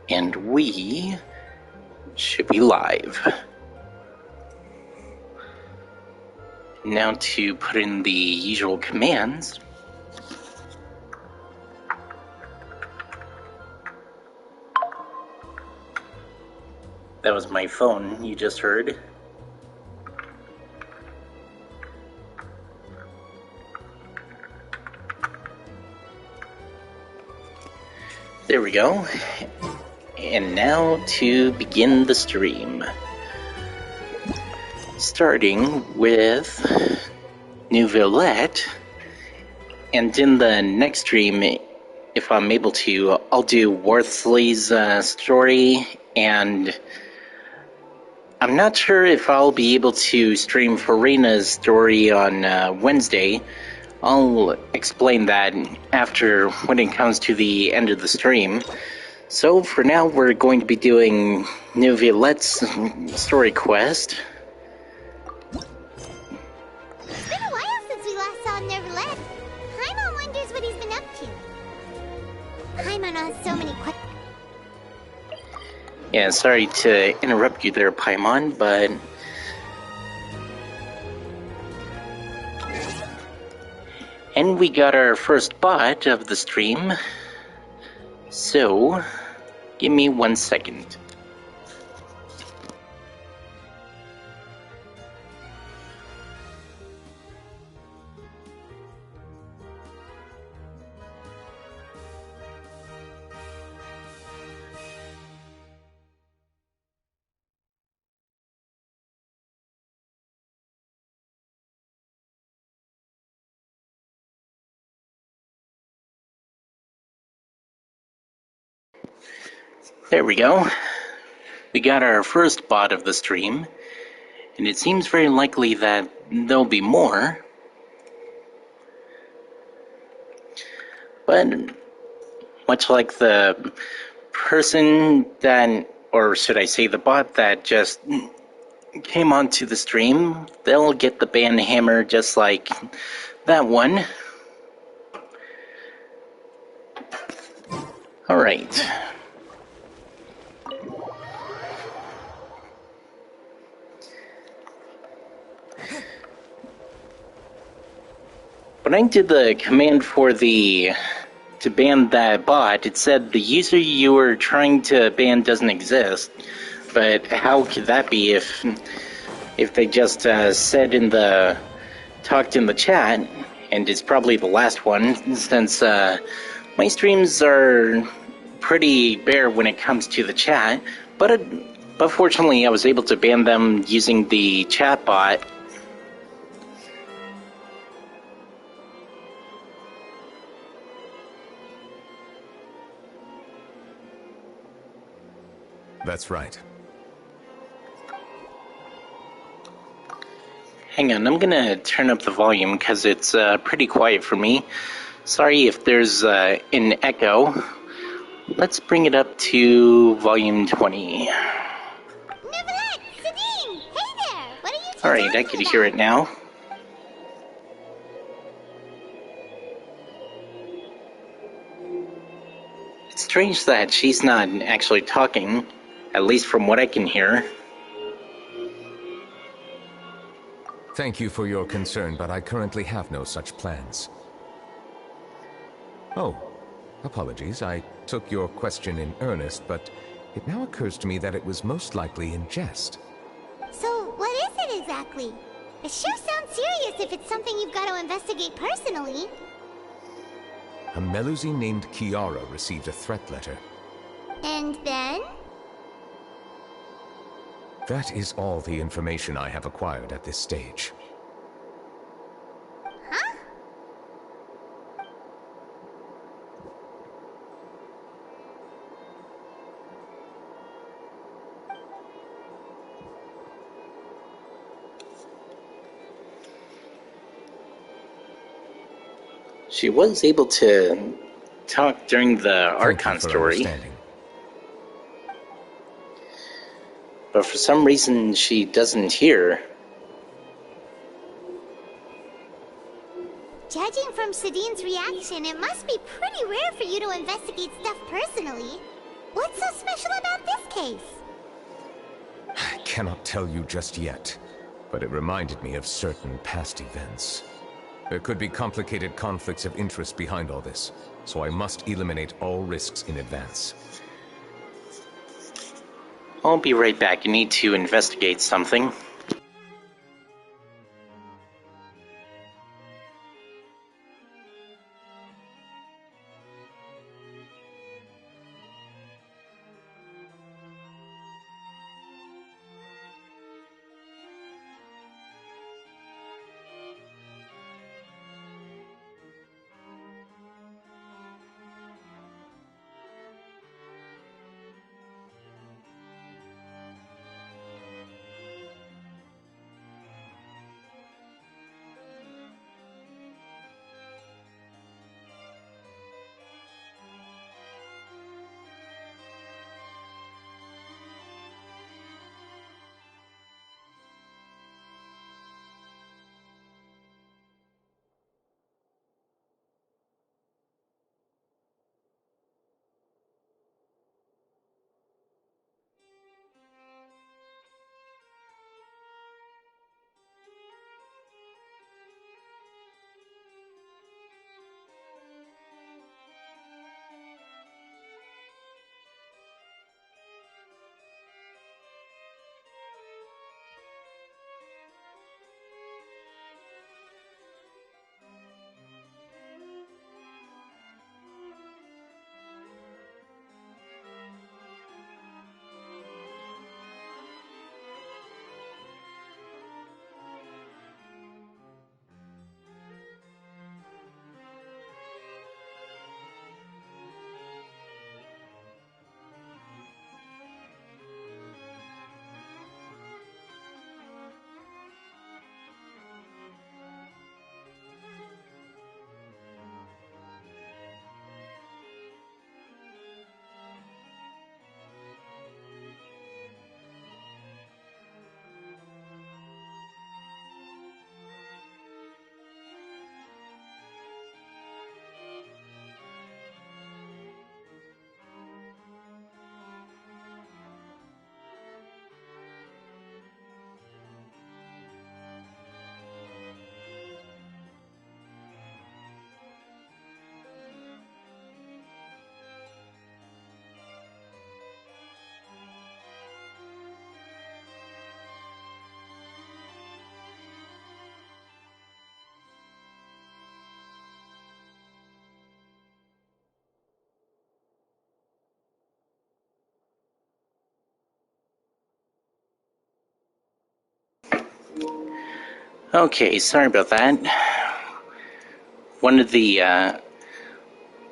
And we should be live. Now to put in the usual commands. That was my phone you just heard. There we go. And now to begin the stream. Starting with New Villette. And in the next stream, if I'm able to, I'll do Worthley's story, and I'm not sure if I'll be able to stream Farina's story on Wednesday. I'll explain that after when it comes to the end of the stream. So for now, we're going to be doing New Villette's story quest. It's been a while since we last saw Neuvillette. Paimon wonders what he's been up to. Paimon has so many questions. Yeah, sorry to interrupt you there, Paimon, but and we got our first bot of the stream, so give me 1 second. There we go. We got our first bot of the stream, and it seems very likely that there'll be more. But much like the person that, or should I say the bot that just came onto the stream, they'll get the band hammer just like that one. Alright. When I did the command for to ban that bot, it said the user you were trying to ban doesn't exist. But how could that be if they just said talked in the chat, and it's probably the last one, since my streams are pretty bare when it comes to the chat, but fortunately I was able to ban them using the chat bot. That's right. Hang on, I'm gonna turn up the volume because it's pretty quiet for me. Sorry if there's an echo. Let's bring it up to volume 20. Neuvillette! Sidine! Hey there! What are you two Alright, I can hear it now. It's strange that she's not actually talking, at least from what I can hear. Thank you for your concern, but I currently have no such plans. Oh, apologies. I took your question in earnest, but it now occurs to me that it was most likely in jest. So, what is it exactly? It sure sounds serious if it's something you've got to investigate personally. A Melusi named Kiara received a threat letter. And then? That is all the information I have acquired at this stage. Huh? She was able to talk during the Archon story. But for some reason, she doesn't hear. Judging from Sidine's reaction, it must be pretty rare for you to investigate stuff personally. What's so special case? I cannot tell you just yet, but it reminded me of certain past events. There could be complicated conflicts of interest behind all this, so I must eliminate all risks in advance. I'll be right back. I need to investigate something. Okay, sorry about that. One of the,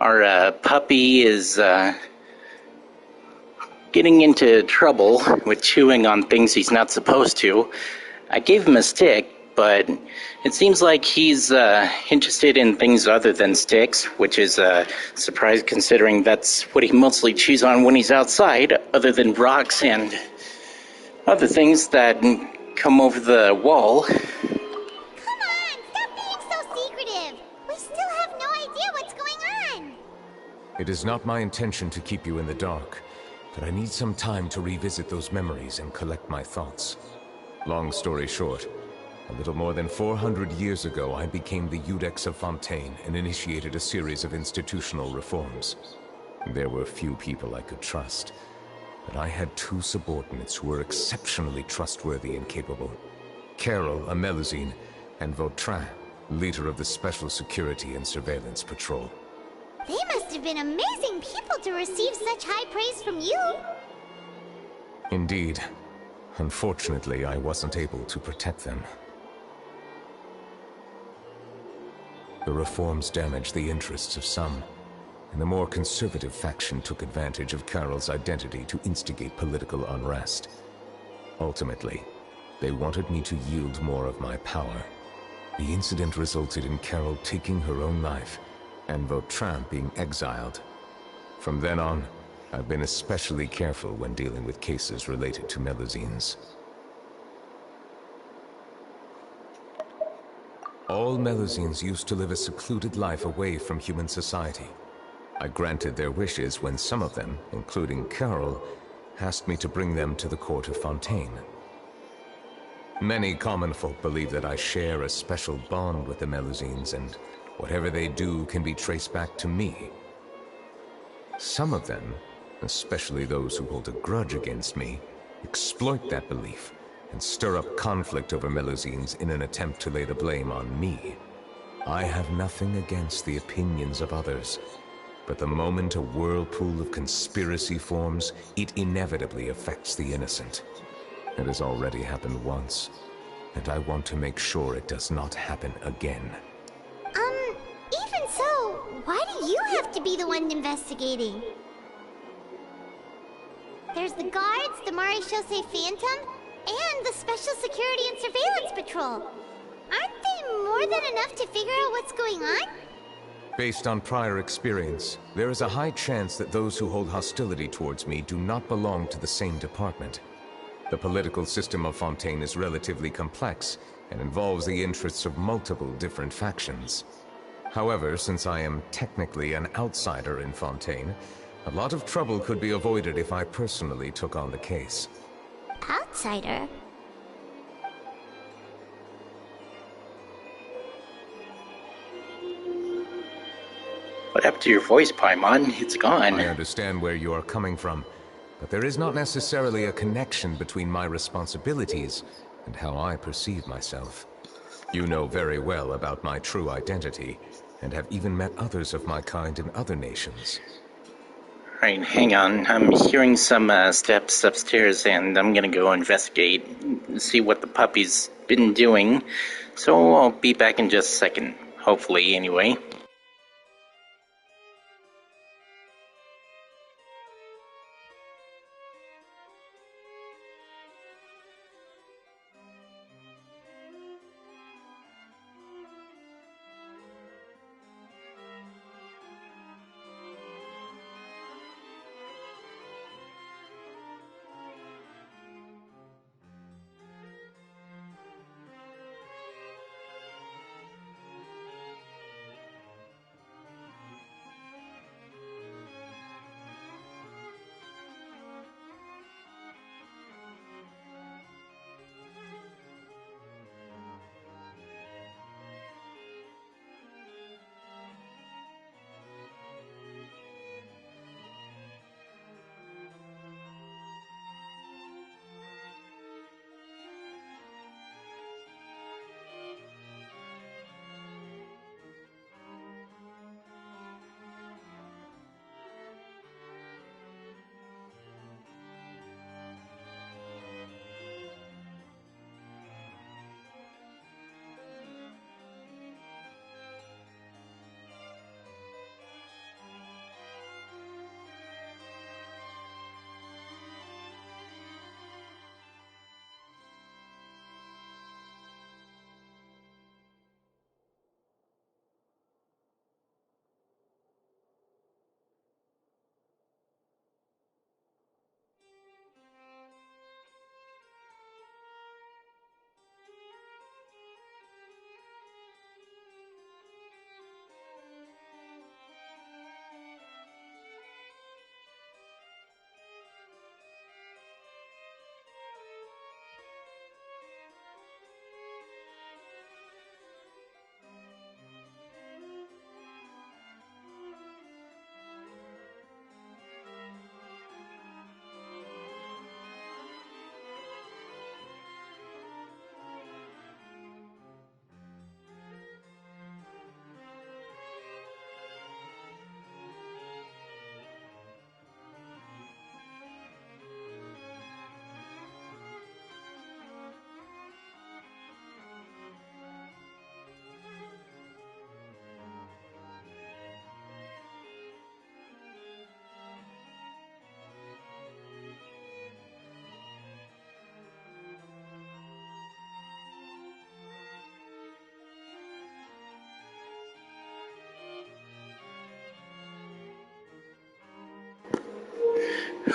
our puppy is getting into trouble with chewing on things he's not supposed to. I gave him a stick, but it seems like he's interested in things other than sticks, which is a surprise considering that's what he mostly chews on when he's outside, other than rocks and other things that come over the wall. Come on, stop being so secretive. We still have no idea what's going on. It is not my intention to keep you in the dark, but I need some time to revisit those memories and collect my thoughts. Long story short, a little more than 400 years ago, I became the Iudex of Fontaine and initiated a series of institutional reforms. There were few people I could trust, but I had two subordinates who were exceptionally trustworthy and capable. Carol, a Melusine, and Vautrin, leader of the Special Security and Surveillance Patrol. They must have been amazing people to receive such high praise from you. Indeed. Unfortunately, I wasn't able to protect them. The reforms damaged the interests of some, and the more conservative faction took advantage of Carol's identity to instigate political unrest. Ultimately, they wanted me to yield more of my power. The incident resulted in Carol taking her own life, and Vautrin being exiled. From then on, I've been especially careful when dealing with cases related to Melusines. All Melusines used to live a secluded life away from human society. I granted their wishes when some of them, including Carol, asked me to bring them to the court of Fontaine. Many common folk believe that I share a special bond with the Melusines, and whatever they do can be traced back to me. Some of them, especially those who hold a grudge against me, exploit that belief and stir up conflict over Melusines in an attempt to lay the blame on me. I have nothing against the opinions of others, but the moment a whirlpool of conspiracy forms, it inevitably affects the innocent. It has already happened once, and I want to make sure it does not happen again. Even so, why do you have to be the one investigating? There's the guards, the Marechaussee Phantom, and the Special Security and Surveillance Patrol. Aren't they more than enough to figure out what's going on? Based on prior experience, there is a high chance that those who hold hostility towards me do not belong to the same department. The political system of Fontaine is relatively complex and involves the interests of multiple different factions. However, since I am technically an outsider in Fontaine, a lot of trouble could be avoided if I personally took on the case. Outsider? What happened to your voice, Paimon? It's gone. I understand where you are coming from, but there is not necessarily a connection between my responsibilities and how I perceive myself. You know very well about my true identity, and have even met others of my kind in other nations. Alright, hang on. I'm hearing some steps upstairs, and I'm gonna go investigate, see what the puppy's been doing. So I'll be back in just a second. Hopefully, anyway.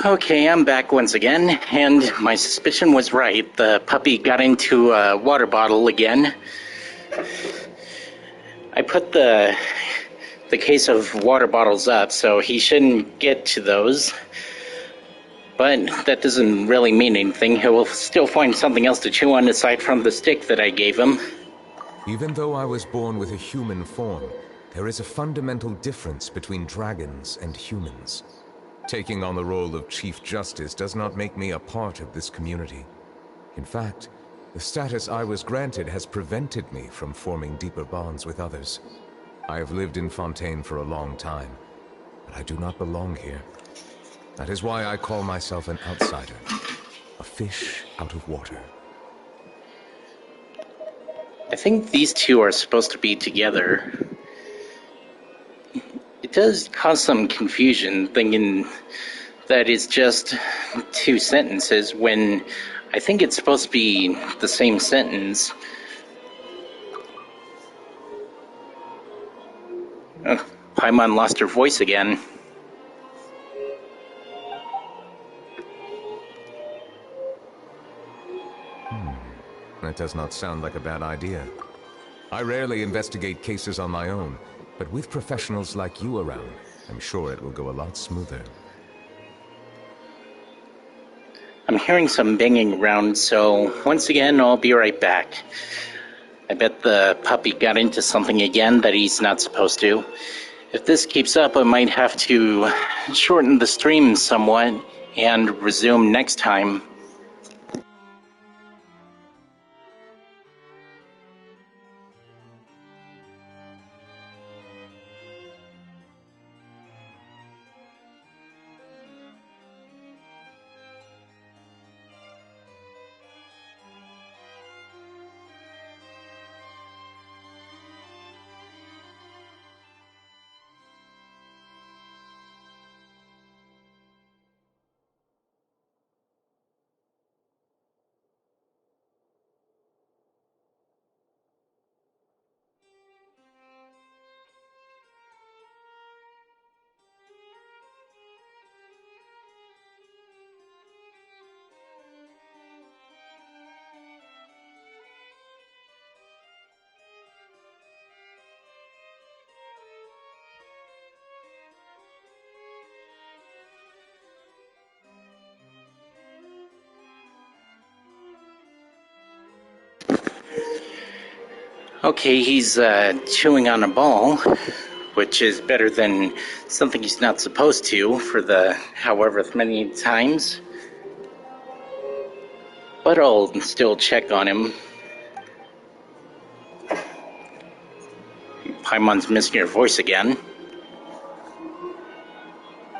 Okay, I'm back once again, and my suspicion was right. The puppy got into a water bottle again. I put the case of water bottles up, so he shouldn't get to those. But that doesn't really mean anything. He will still find something else to chew on aside from the stick that I gave him. Even though I was born with a human form, there is a fundamental difference between dragons and humans. Taking on the role of Chief Justice does not make me a part of this community. In fact, the status I was granted has prevented me from forming deeper bonds with others. I have lived in Fontaine for a long time, but I do not belong here. That is why I call myself an outsider, a fish out of water. I think these two are supposed to be together. It does cause some confusion thinking that it's just two sentences when I think it's supposed to be the same sentence. Paimon lost her voice again. That does not sound like a bad idea. I rarely investigate cases on my own, but with professionals like you around, I'm sure it will go a lot smoother. I'm hearing some banging around, so once again, I'll be right back. I bet the puppy got into something again that he's not supposed to. If this keeps up, I might have to shorten the stream somewhat and resume next time. Okay, he's chewing on a ball, which is better than something he's not supposed to for the however many times. But I'll still check on him. Paimon's missing your voice again.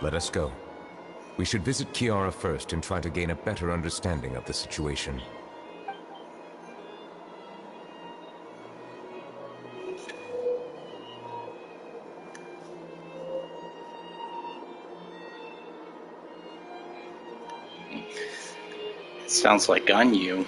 Let us go. We should visit Kiara first and try to gain a better understanding of the situation. Sounds like Ganyu.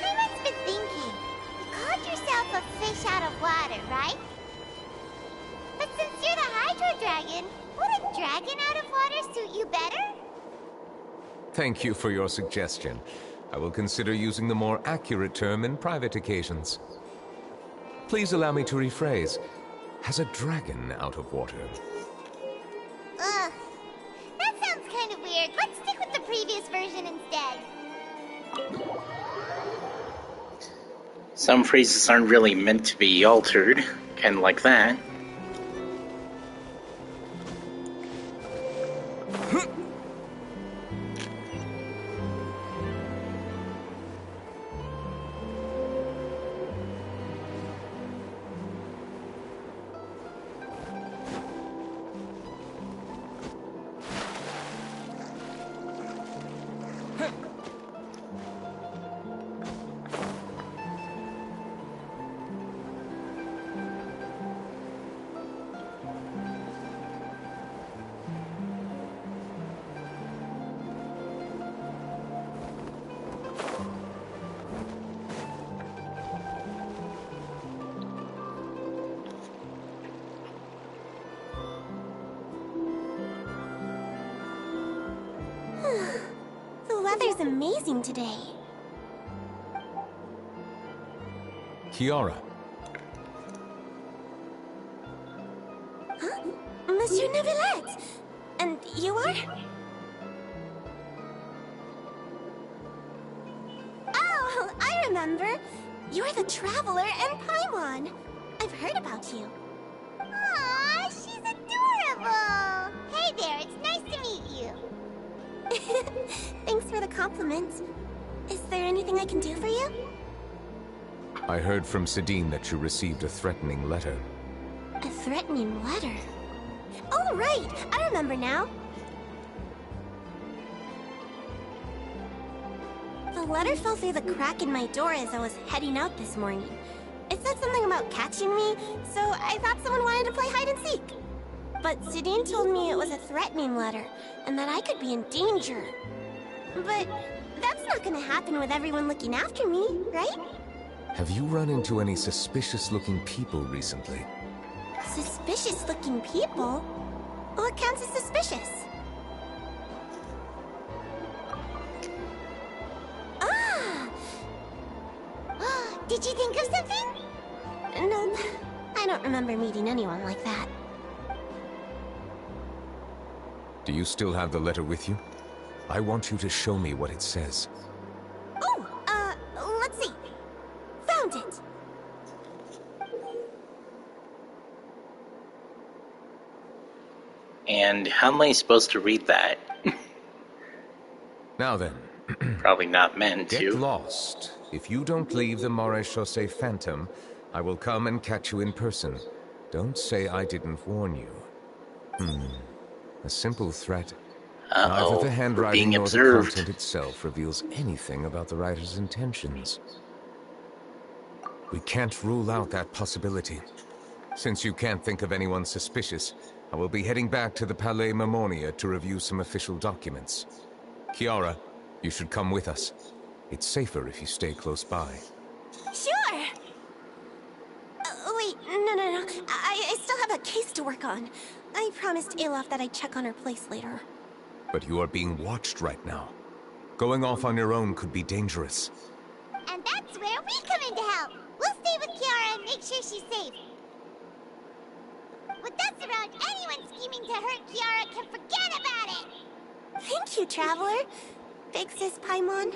Paimon's been thinking. You called yourself a fish out of water, right? But since you're the Hydro Dragon, would a dragon out of water suit you better? Thank you for your suggestion. I will consider using the more accurate term in private occasions. Please allow me to rephrase. Has a dragon out of water? Ugh. That sounds kind of weird. Let's stick with the previous version instead. Some phrases aren't really meant to be altered, kind of like that. was amazing today. Kiara, Huh? Monsieur Neuvillette! And you are? Oh, I remember. You're the Traveler and Paimon. I've heard about you. Aw, she's adorable! Hey there, it's nice to meet you. Thanks for the compliment. Is there anything I can do for you? I heard from Sidine that you received a threatening letter. A threatening letter? Oh, right! I remember now. The letter fell through the crack in my door as I was heading out this morning. It said something about catching me, so I thought someone wanted to play hide and seek. But Sidine told me it was a threatening letter, and that I could be in danger. But that's not gonna happen with everyone looking after me, right? Have you run into any suspicious-looking people recently? Suspicious-looking people? What counts as suspicious? Ah! Did you think of something? Nope. I don't remember meeting anyone like that. Do you still have the letter with you? I want you to show me what it says. Oh, let's see. Found it. And how am I supposed to read that? Now then, Probably not meant get to. lost. If you don't leave the Maréchaussée Phantom, I will come and catch you in person. Don't say I didn't warn you. A simple threat. Neither Uh-oh, the we're handwriting being nor the observed. content itself reveals anything about the writer's intentions. We can't rule out that possibility. Since you can't think of anyone suspicious, I will be heading back to the Palais Mermonia to review some official documents. Kiara, you should come with us. It's safer if you stay close by. Sure! Wait, no. I still have a case to work on. I promised Alof that I'd check on her place later. But you are being watched right now. Going off on your own could be dangerous. And that's where we come in to help. We'll stay with Kiara and make sure she's safe. With us around, anyone scheming to hurt Kiara can forget about it. Thank you, Traveler. Big Sis Paimon.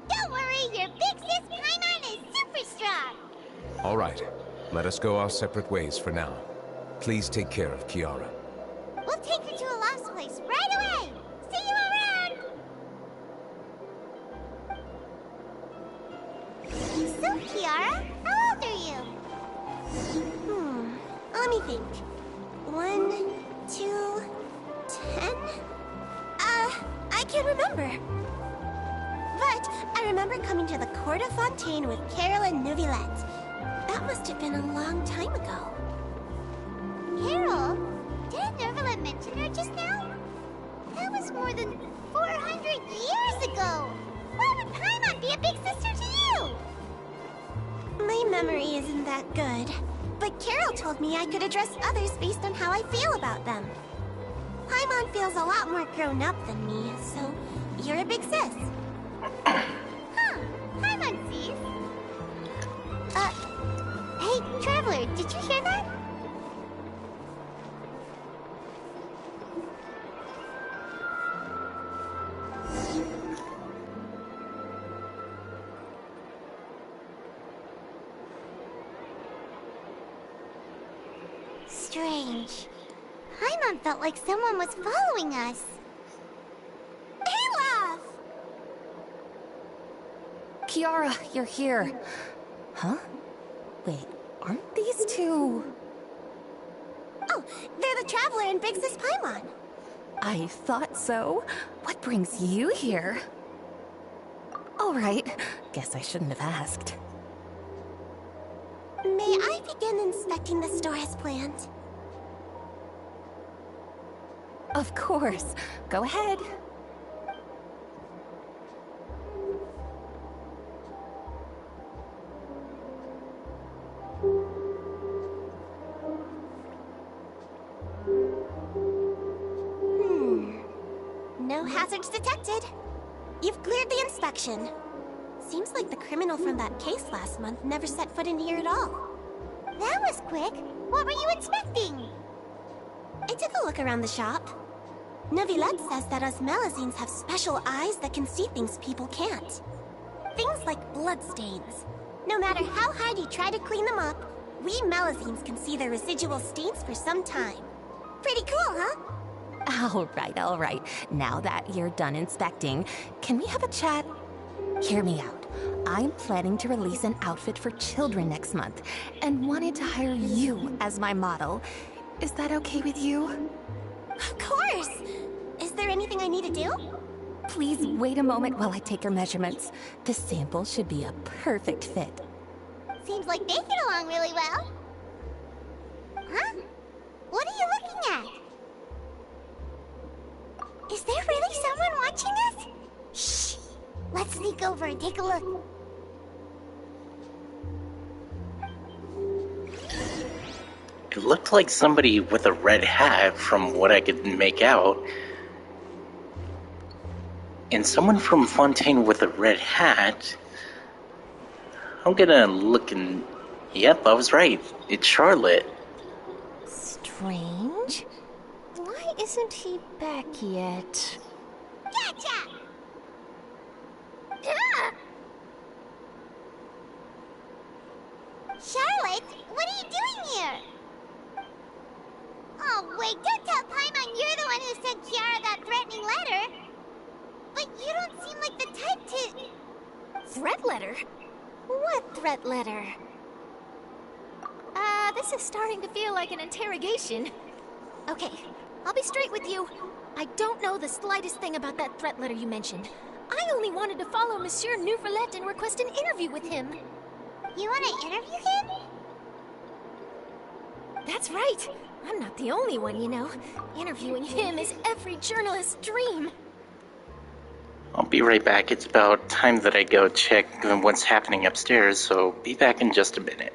Don't worry, your big sis Paimon is super strong. All right, let us go our separate ways for now. Please take care of Kiara. We'll take her to a lost place right away. See you around. So, Kiara, how old are you? Let me think. 1, 2, 10? I can't remember. But I remember coming to the Court of Fontaine with Carolyn Neuvillette. That must have been a long time ago. Carol? Didn't Neuvillette mention her just now? That was more than 400 years ago. Why would Paimon be a big sister to you? My memory isn't that good. But Carol told me I could address others based on how I feel about them. Paimon feels a lot more grown up than me, so you're a big sis. Huh. Paimon sees. Hey, Traveler, did you hear that? Strange. Paimon felt like someone was following us. Olaf! Kiara, you're here. Huh? Wait, aren't these two... Oh, they're the Traveler and Big Sis Paimon. I thought so. What brings you here? All right, guess I shouldn't have asked. May I begin inspecting the store as planned? Of course. Go ahead. No hazards detected. You've cleared the inspection. Seems like the criminal from that case last month never set foot in here at all. That was quick. What were you inspecting? I took a look around the shop. Neuvillette says that us Melazines have special eyes that can see things people can't. Things like bloodstains. No matter how hard you try to clean them up, we Melazines can see their residual stains for some time. Pretty cool, huh? All right. Now that you're done inspecting, can we have a chat? Hear me out. I'm planning to release an outfit for children next month, and wanted to hire you as my model. Is that okay with you? Of course! Is there anything I need to do? Please wait a moment while I take your measurements. The sample should be a perfect fit. Seems like they get along really well. Huh? What are you looking at? Is there really someone watching us? Shh! Let's sneak over and take a look. It looked like somebody with a red hat from what I could make out. And someone from Fontaine with a red hat. I'm gonna look and... Yep, I was right. It's Charlotte. Strange. Why isn't he back yet? Gotcha! Ah! Charlotte, what are you doing here? Oh, wait, don't tell Paimon you're the one who sent Kiara that threatening letter. But you don't seem like the type to... Threat letter? What threat letter? This is starting to feel like an interrogation. Okay, I'll be straight with you. I don't know the slightest thing about that threat letter you mentioned. I only wanted to follow Monsieur Neuvillette and request an interview with him. You want to interview him? That's right. I'm not the only one, you know. Interviewing him is every journalist's dream. I'll be right back. It's about time that I go check what's happening upstairs, so be back in just a minute.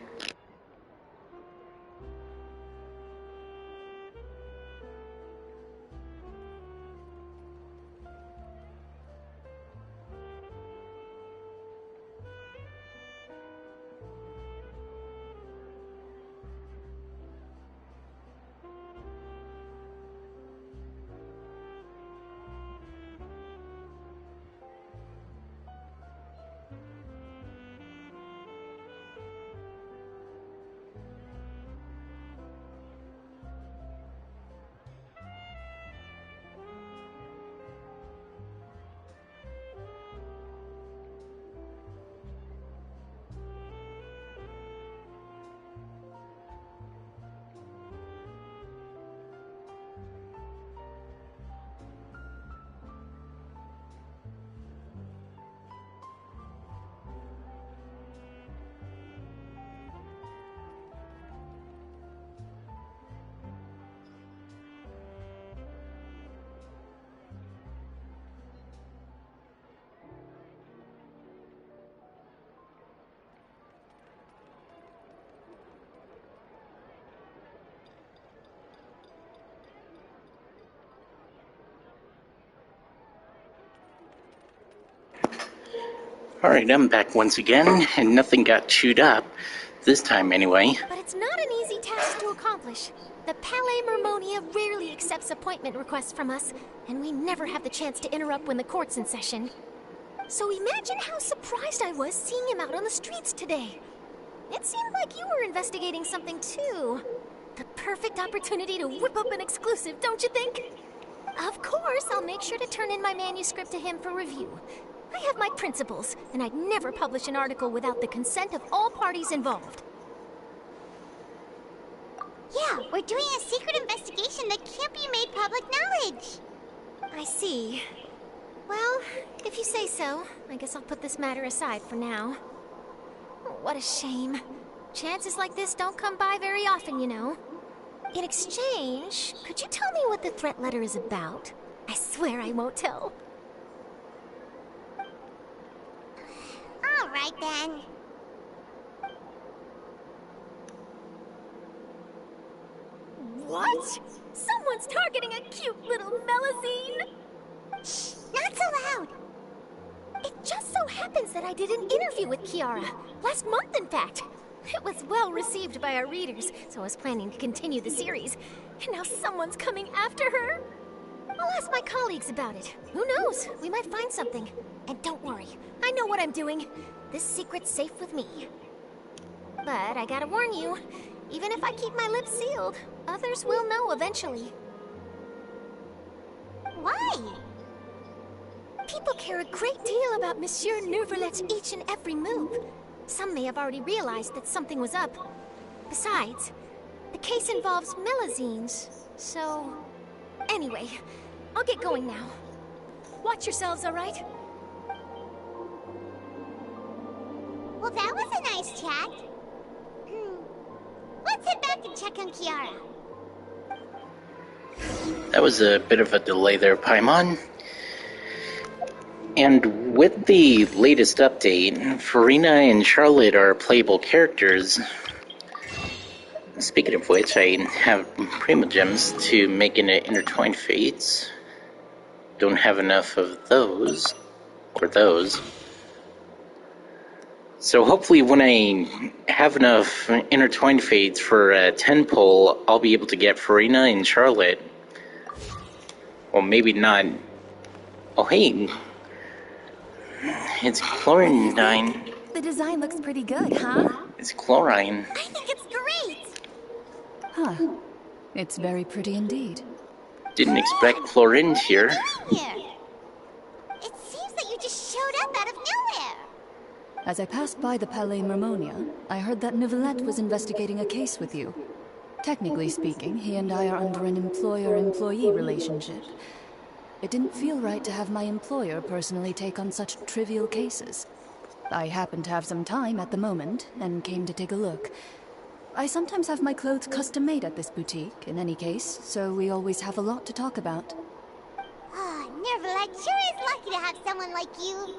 Alright, I'm back once again, and nothing got chewed up. This time, anyway. But it's not an easy task to accomplish. The Palais Mermonia rarely accepts appointment requests from us, and we never have the chance to interrupt when the court's in session. So imagine how surprised I was seeing him out on the streets today. It seemed like you were investigating something too. The perfect opportunity to whip up an exclusive, don't you think? Of course, I'll make sure to turn in my manuscript to him for review. I have my principles, and I'd never publish an article without the consent of all parties involved. Yeah, we're doing a secret investigation that can't be made public knowledge. I see. Well, if you say so, I guess I'll put this matter aside for now. Oh, what a shame. Chances like this don't come by very often, you know. In exchange, could you tell me what the threat letter is about? I swear I won't tell. All right, then. What? Someone's targeting a cute little Melazine? Shh! Not so loud! It just so happens that I did an interview with Kiara. Last month, in fact. It was well received by our readers, so I was planning to continue the series. And now someone's coming after her. I'll ask my colleagues about it. Who knows? We might find something. And don't worry, I know what I'm doing. This secret's safe with me. But I gotta warn you, even if I keep my lips sealed, others will know eventually. Why? People care a great deal about Monsieur Neuvillette each and every move. Some may have already realized that something was up. Besides, the case involves Melazines, so... Anyway, I'll get going now. Watch yourselves, all right? Well, that was a nice chat. Let's head back and check on Kiara. That was a bit of a delay there, Paimon. And with the latest update, Furina and Charlotte are playable characters. Speaking of which, I have Primogems to make into Intertwined Fates. Don't have enough of those, or those. So hopefully when I have enough Intertwined Fates for a 10 pull, I'll be able to get Furina and Charlotte. Well, maybe not. Oh, hey. It's Chlorine. The design looks pretty good, huh? It's Chlorine. I think it's great! Huh. It's very pretty indeed. Didn't expect Chlorine here. Here. It seems that you just showed up out of nowhere. As I passed by the Palais Mermonia, I heard that Neuvillette was investigating a case with you. Technically speaking, he and I are under an employer-employee relationship. It didn't feel right to have my employer personally take on such trivial cases. I happened to have some time at the moment, and came to take a look. I sometimes have my clothes custom-made at this boutique, in any case, so we always have a lot to talk about. Oh, Neuvillette sure is lucky to have someone like you.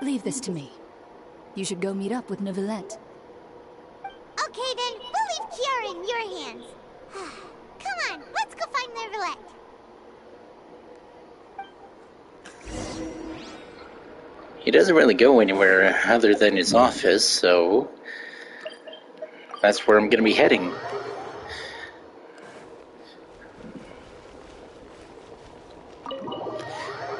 Leave this to me. You should go meet up with Neuvillette. Okay then, we'll leave Kiara in your hands. Come on, let's go find Neuvillette. He doesn't really go anywhere other than his office, so that's where I'm going to be heading.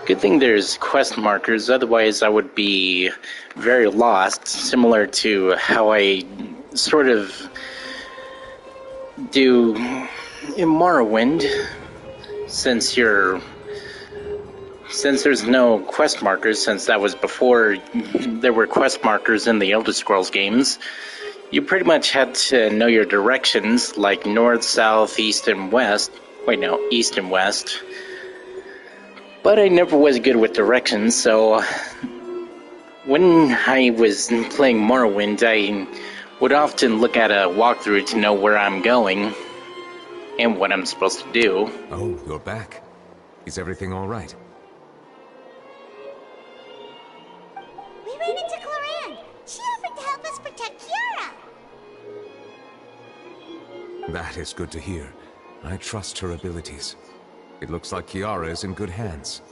Good thing there's quest markers, otherwise I would be very lost, similar to how I sort of do in Morrowind, since there's no quest markers, since that was before there were quest markers in the Elder Scrolls games. You pretty much had to know your directions, like north, south, east, and west. Wait, no, east and west. But I never was good with directions, so when I was playing Morrowind, I would often look at a walkthrough to know where I'm going and what I'm supposed to do. Oh, you're back. Is everything all right? We ran into Clorinde. She offered to help us protect Kiara. That is good to hear. I trust her abilities. It looks like Kiara is in good hands.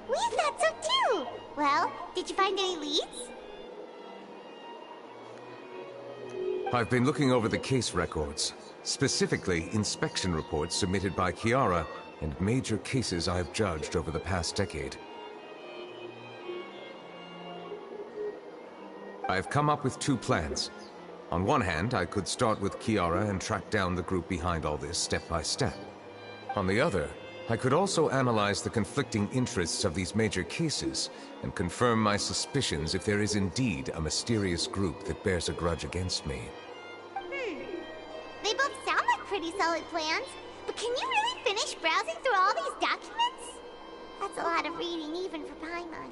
We thought so too. Well, did you find any leads? I've been looking over the case records, specifically inspection reports submitted by Kiara and major cases I've judged over the past decade. I've come up with two plans. On one hand, I could start with Kiara and track down the group behind all this step by step. On the other, I could also analyze the conflicting interests of these major cases and confirm my suspicions if there is indeed a mysterious group that bears a grudge against me. They both sound like pretty solid plans, but can you really finish browsing through all these documents? That's a lot of reading even for Paimon.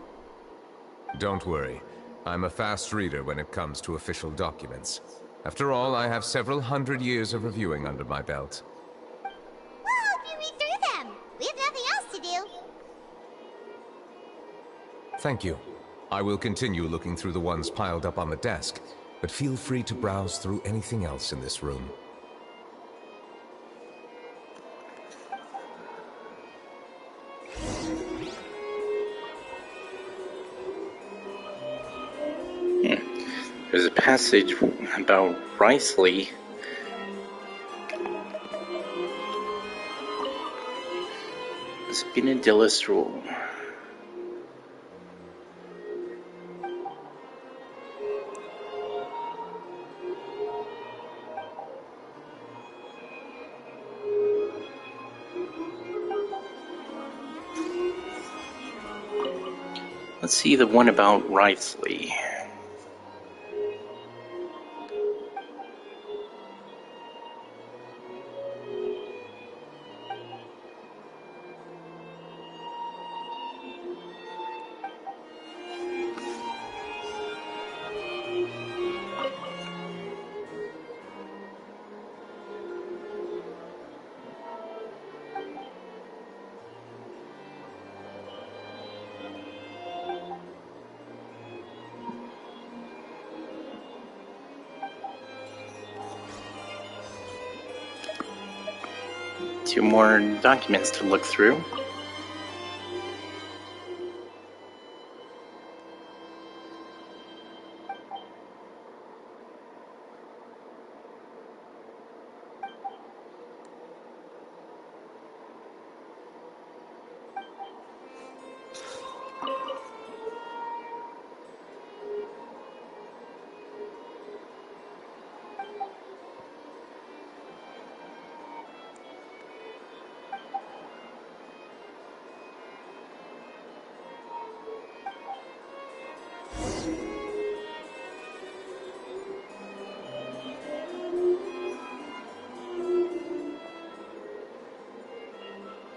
Don't worry. I'm a fast reader when it comes to official documents. After all, I have several hundred years of reviewing under my belt. We'll help you read through them. We have nothing else to do. Thank you. I will continue looking through the ones piled up on the desk, but feel free to browse through anything else in this room. There's a passage about Wriothesley. Spina Dillastro. Let's see the one about Wriothesley. Two more documents to look through.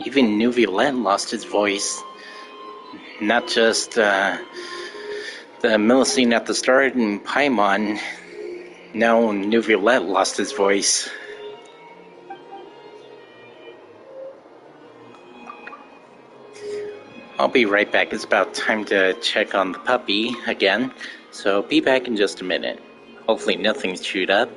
Even Neuvillette lost his voice. Not just the Millicene at the start and Paimon. Now Neuvillette lost his voice. I'll be right back. It's about time to check on the puppy again. So be back in just a minute. Hopefully nothing's chewed up.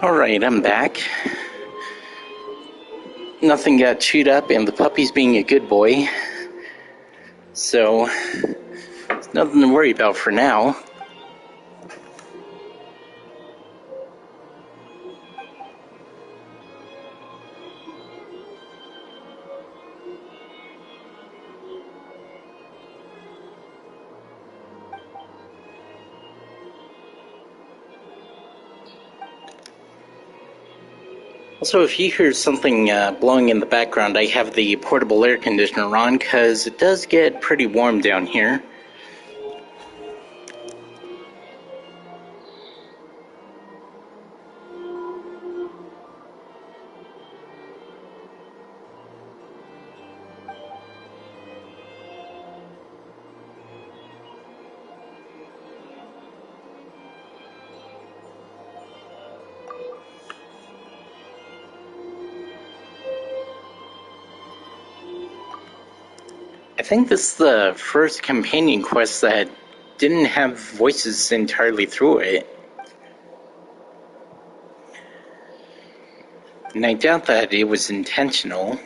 Alright, I'm back. Nothing got chewed up and the puppy's being a good boy. So, there's nothing to worry about for now. Also, if you hear something blowing in the background, I have the portable air conditioner on because it does get pretty warm down here. I think this is the first companion quest that didn't have voices entirely through it. And I doubt that it was intentional.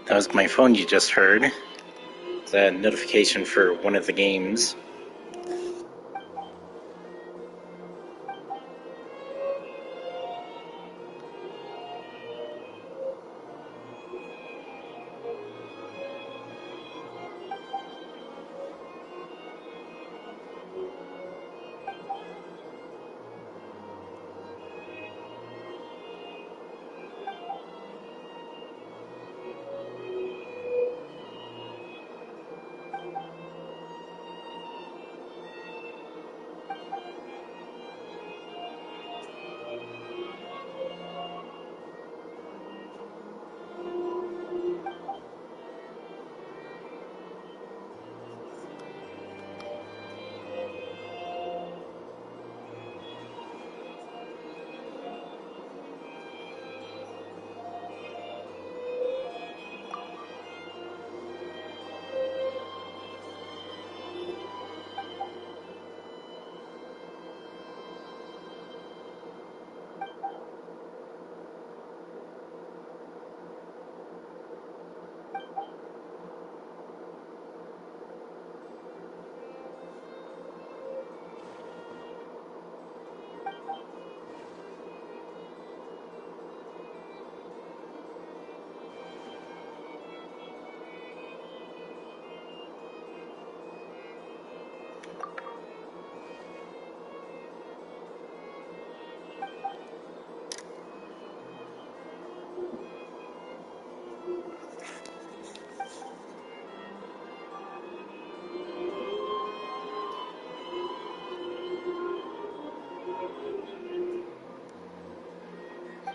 That was my phone you just heard. It's a notification for one of the games.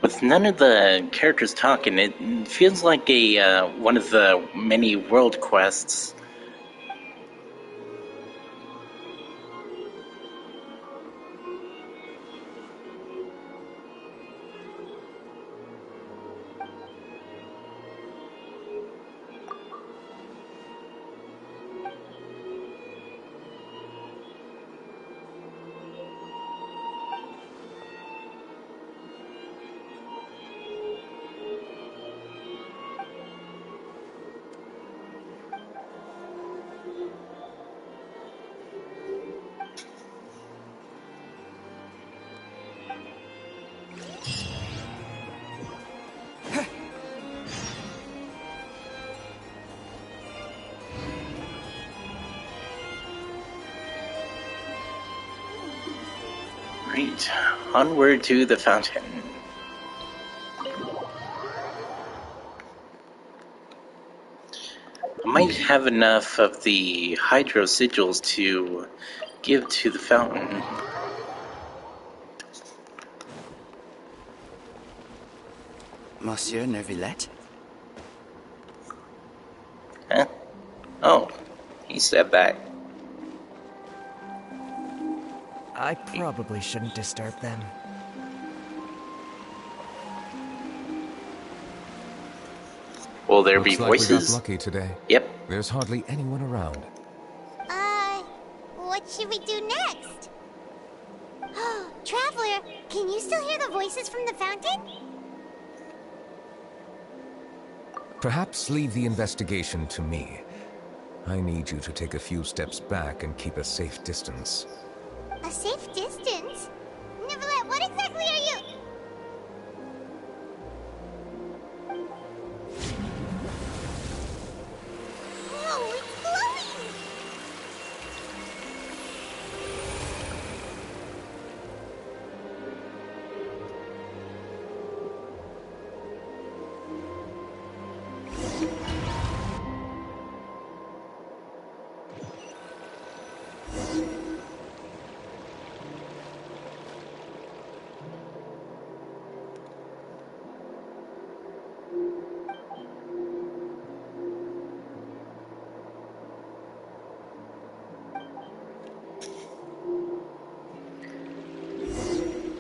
With none of the characters talking, it feels like a one of the many world quests. Alright, onward to the fountain. I might have enough of the hydro sigils to give to the fountain. Monsieur Neuvillette? Huh? Oh, he said that. I probably shouldn't disturb them. Will there be Looks like voices? we got lucky today. Yep. There's hardly anyone around. What should we do next? Oh, Traveler, can you still hear the voices from the fountain? Perhaps leave the investigation to me. I need you to take a few steps back and keep a safe distance. A safe distance? Neverlet, what exactly are you... Whoa, it's glowing!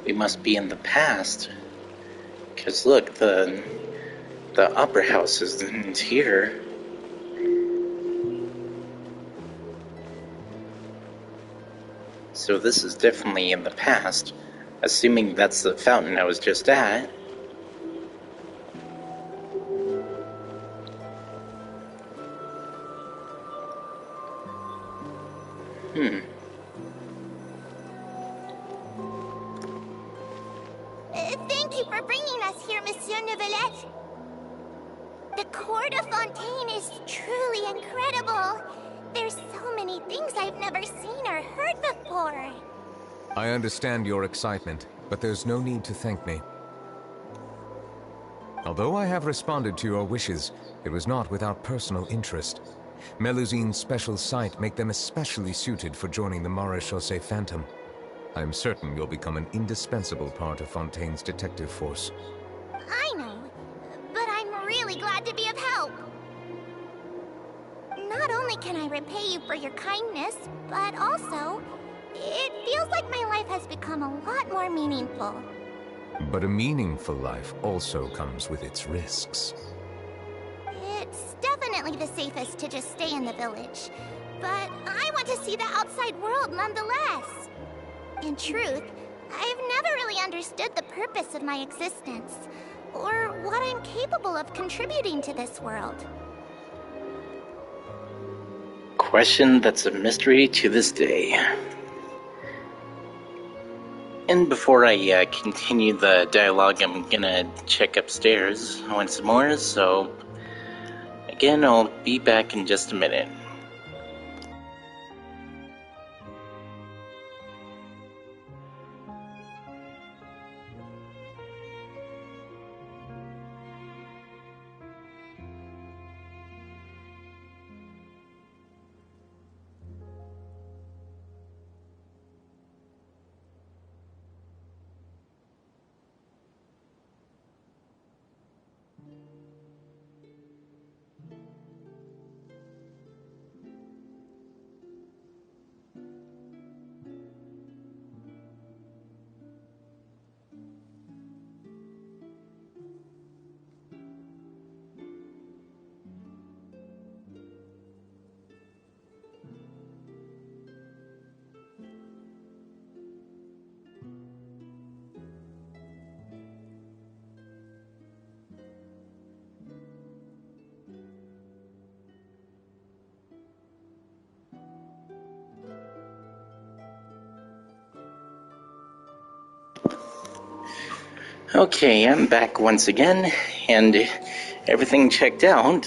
We must be in the past. Because look, the opera house isn't here. So this is definitely in the past, assuming that's the fountain I was just at. Thank you for bringing us here, Monsieur Neuvillette. The Court of Fontaine is truly incredible. There's so many things I've never seen or heard before. I understand your excitement, but there's no need to thank me. Although I have responded to your wishes, it was not without personal interest. Melusine's special sight make them especially suited for joining the Maréchaussée Phantom. I'm certain you'll become an indispensable part of Fontaine's detective force. I know, but I'm really glad to be of help. Not only can I repay you for your kindness, but also, it feels like my life has become a lot more meaningful. But a meaningful life also comes with its risks. It's definitely the safest to just stay in the village, but I want to see the outside world nonetheless. In truth, I've never really understood the purpose of my existence, or what I'm capable of contributing to this world. Question that's a mystery to this day. And before I continue the dialogue, I'm gonna check upstairs once more, so again, I'll be back in just a minute. Okay, I'm back once again, and everything checked out.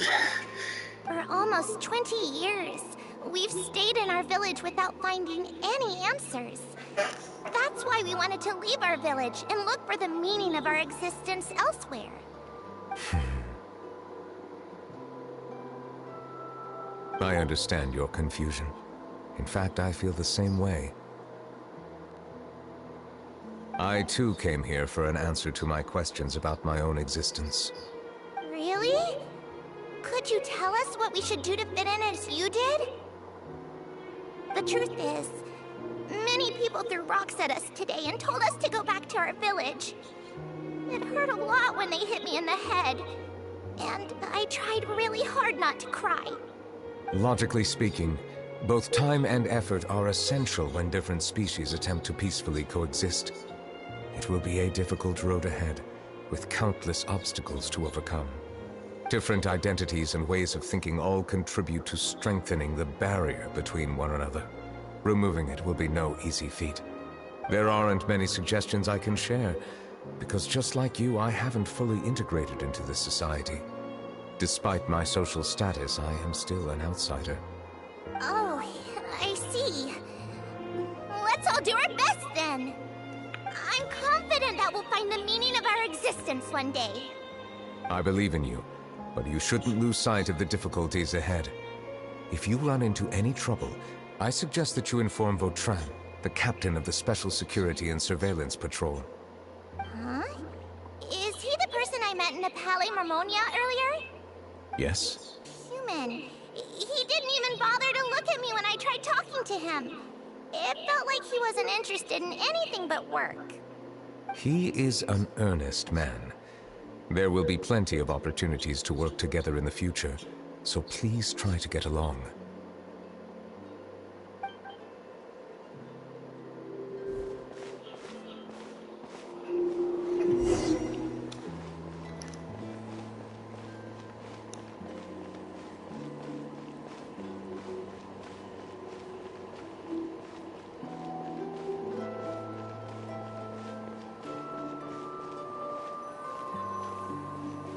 For almost 20 years, we've stayed in our village without finding any answers. That's why we wanted to leave our village and look for the meaning of our existence elsewhere. I understand your confusion. In fact, I feel the same way. I too came here for an answer to my questions about my own existence. Really? Could you tell us what we should do to fit in as you did? The truth is, many people threw rocks at us today and told us to go back to our village. It hurt a lot when they hit me in the head, and I tried really hard not to cry. Logically speaking, both time and effort are essential when different species attempt to peacefully coexist. It will be a difficult road ahead, with countless obstacles to overcome. Different identities and ways of thinking all contribute to strengthening the barrier between one another. Removing it will be no easy feat. There aren't many suggestions I can share, because just like you, I haven't fully integrated into this society. Despite my social status, I am still an outsider. Oh, I see. Let's all do our best then. I'm confident that we'll find the meaning of our existence one day. I believe in you, but you shouldn't lose sight of the difficulties ahead. If you run into any trouble, I suggest that you inform Vautrin, the captain of the Special Security and Surveillance Patrol. Huh? Is he the person I met in the Palais Mermonia earlier? Yes? Human. He didn't even bother to look at me when I tried talking to him. It felt like he wasn't interested in anything but work. He is an earnest man. There will be plenty of opportunities to work together in the future, so please try to get along.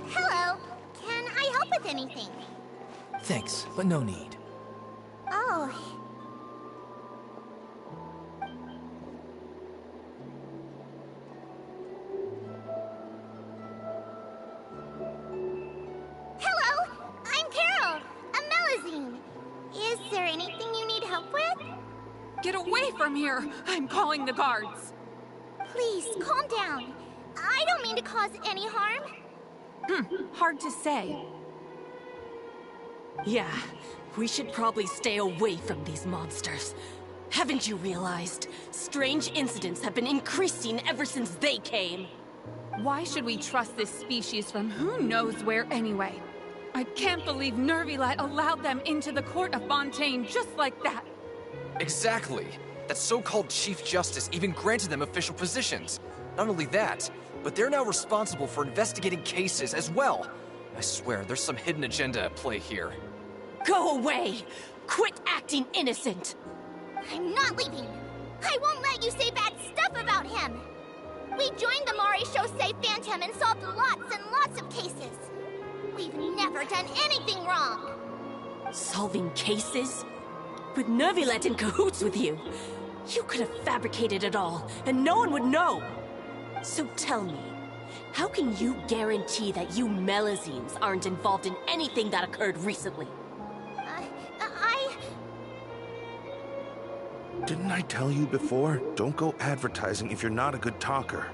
Hello. Can I help with anything? Thanks, but no need. Oh. Hello. I'm Carol, a Melazine. Is there anything you need help with? Get away from here! I'm calling the guards! Please, calm down. I don't mean to cause any harm. Hard to say. Yeah, we should probably stay away from these monsters. Haven't you realized? Strange incidents have been increasing ever since they came. Why should we trust this species from who knows where anyway? I can't believe Nervilat allowed them into the court of Fontaine just like that. Exactly. That so-called Chief Justice even granted them official positions. Not only that, but they're now responsible for investigating cases as well. I swear, there's some hidden agenda at play here. Go away! Quit acting innocent! I'm not leaving. I won't let you say bad stuff about him. We joined the Maréchaussée Phantom and solved lots and lots of cases. We've never done anything wrong. Solving cases? With Nervilat in cahoots with you? You could have fabricated it all, and no one would know! So tell me, how can you guarantee that you Melazines aren't involved in anything that occurred recently? Didn't I tell you before? Don't go advertising if you're not a good talker.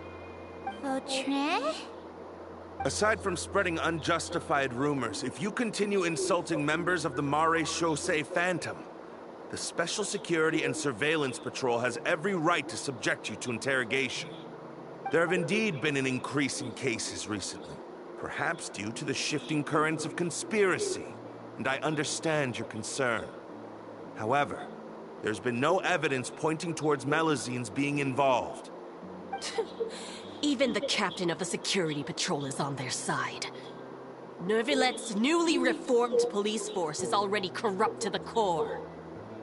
Vautrin? Aside from spreading unjustified rumors, if you continue insulting members of the Maréchaussée Phantom, the Special Security and Surveillance Patrol has every right to subject you to interrogation. There have indeed been an increase in cases recently, perhaps due to the shifting currents of conspiracy, and I understand your concern. However, there's been no evidence pointing towards Melazines being involved. Even the captain of the security patrol is on their side. Nervilat's newly reformed police force is already corrupt to the core.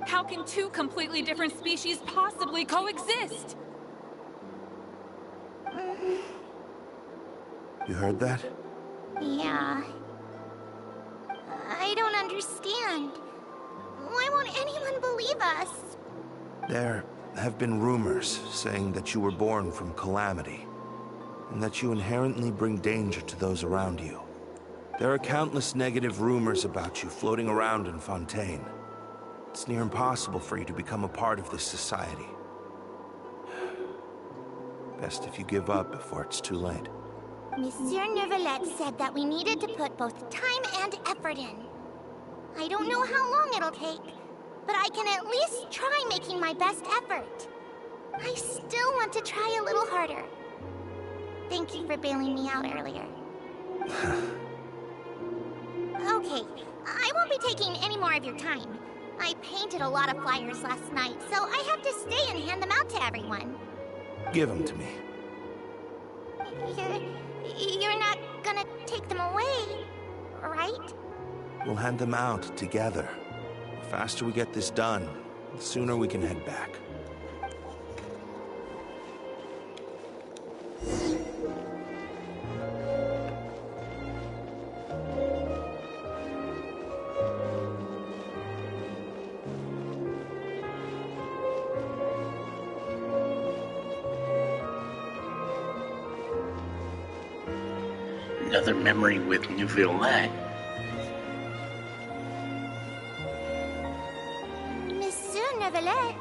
How can two completely different species possibly coexist? You heard that? Yeah. I don't understand. Why won't anyone believe us? They're have been rumors saying that you were born from Calamity, and that you inherently bring danger to those around you. There are countless negative rumors about you floating around in Fontaine. It's near impossible for you to become a part of this society. Best if you give up before it's too late. Monsieur Neuvillette said that we needed to put both time and effort in. I don't know how long it'll take, but I can at least try making my best effort. I still want to try a little harder. Thank you for bailing me out earlier. Okay, I won't be taking any more of your time. I painted a lot of flyers last night, so I have to stay and hand them out to everyone. Give them to me. You're not gonna take them away, right? We'll hand them out together. The faster we get this done, the sooner we can head back. Another memory with Neuvillette. Monsieur Neuvillette,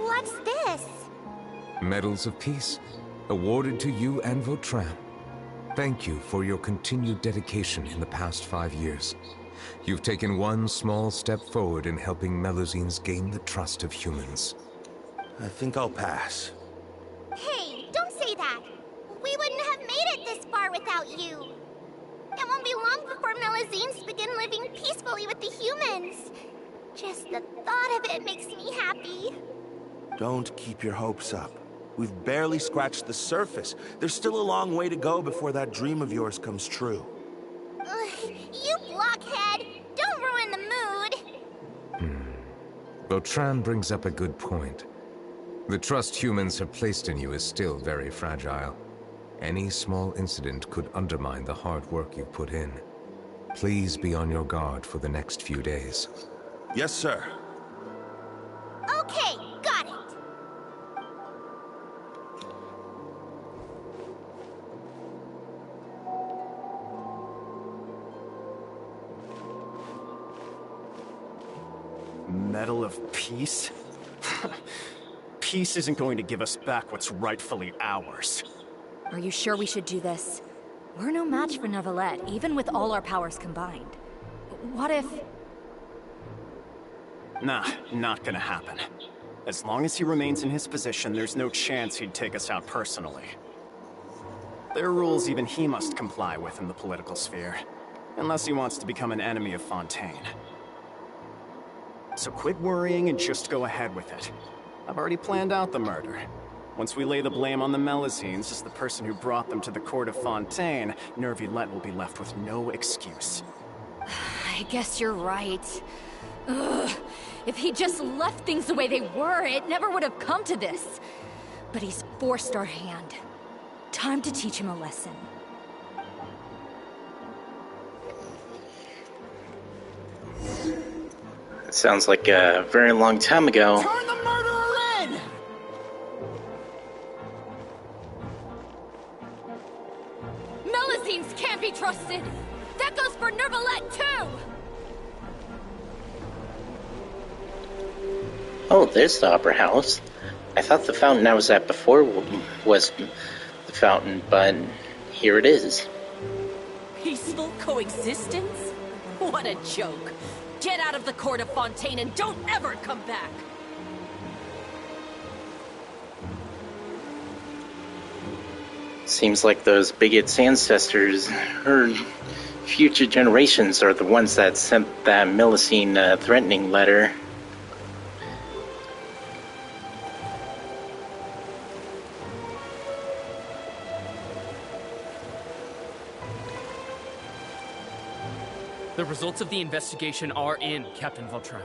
what's this? Medals of Peace, awarded to you and Vautrin. Thank you for your continued dedication in the past 5 years. You've taken one small step forward in helping Melusines gain the trust of humans. I think I'll pass. Hey, don't say that. We wouldn't have made it this far without you. It won't be long before Melusines begin living peacefully with the humans. Just the thought of it makes me happy. Don't keep your hopes up. We've barely scratched the surface. There's still a long way to go before that dream of yours comes true. You blockhead! Don't ruin the mood! Vautrin brings up a good point. The trust humans have placed in you is still very fragile. Any small incident could undermine the hard work you've put in. Please be on your guard for the next few days. Yes, sir. Okay, got it. Medal of Peace? Peace isn't going to give us back what's rightfully ours. Are you sure we should do this? We're no match for Neuvillette, even with all our powers combined. What if... Nah, not gonna happen. As long as he remains in his position, there's no chance he'd take us out personally. There are rules even he must comply with in the political sphere, unless he wants to become an enemy of Fontaine. So quit worrying and just go ahead with it. I've already planned out the murder. Once we lay the blame on the Melusines as the person who brought them to the court of Fontaine, Neuvillette will be left with no excuse. I guess you're right. Ugh. If he just left things the way they were, it never would have come to this. But he's forced our hand. Time to teach him a lesson. It sounds like a very long time ago. Turn the murderer in! Melusines can't be trusted! That goes for Neuvillette, too! Oh, there's the Opera House. I thought the fountain I was at before was the fountain, but here it is. Peaceful coexistence? What a joke. Get out of the court of Fontaine and don't ever come back! Seems like those bigots' ancestors, or future generations, are the ones that sent that Melusine threatening letter. The results of the investigation are in, Captain Vautrin.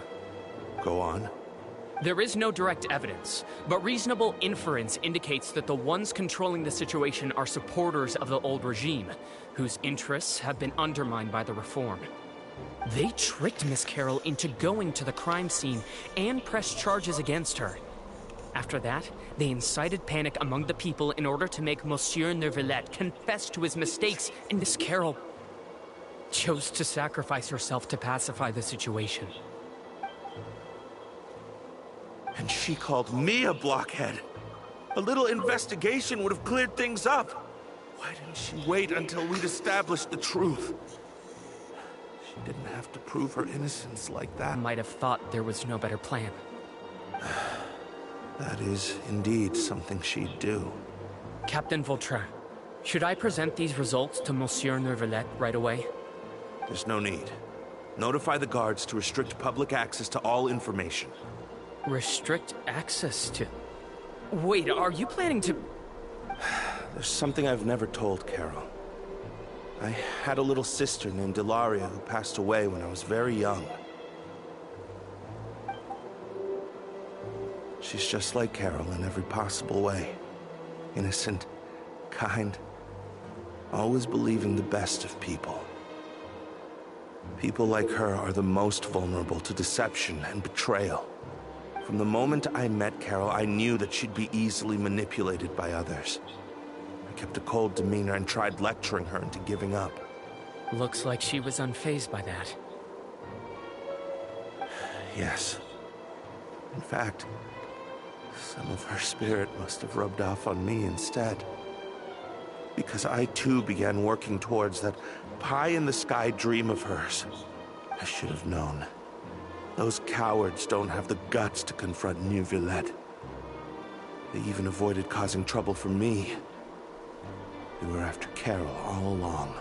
Go on. There is no direct evidence, but reasonable inference indicates that the ones controlling the situation are supporters of the old regime, whose interests have been undermined by the reform. They tricked Miss Carroll into going to the crime scene and pressed charges against her. After that, they incited panic among the people in order to make Monsieur Neuvillette confess to his mistakes, and Miss Carol chose to sacrifice herself to pacify the situation. And she called me a blockhead. A little investigation would have cleared things up. Why didn't she wait until we'd established the truth? She didn't have to prove her innocence like that. Might have thought there was no better plan. That is indeed something she'd do. Captain Vautrin, should I present these results to Monsieur Neuvillette right away? There's no need. Notify the guards to restrict public access to all information. Restrict access to... Wait, are you planning to... There's something I've never told Carol. I had a little sister named Ilaria who passed away when I was very young. She's just like Carol in every possible way. Innocent, kind, always believing the best of people. People like her are the most vulnerable to deception and betrayal. From the moment I met Carol, I knew that she'd be easily manipulated by others. I kept a cold demeanor and tried lecturing her into giving up. Looks like she was unfazed by that. Yes. In fact, some of her spirit must have rubbed off on me instead. Because I too began working towards that pie-in-the-sky dream of hers. I should have known. Those cowards don't have the guts to confront Neuvillette. They even avoided causing trouble for me. They were after Carol all along.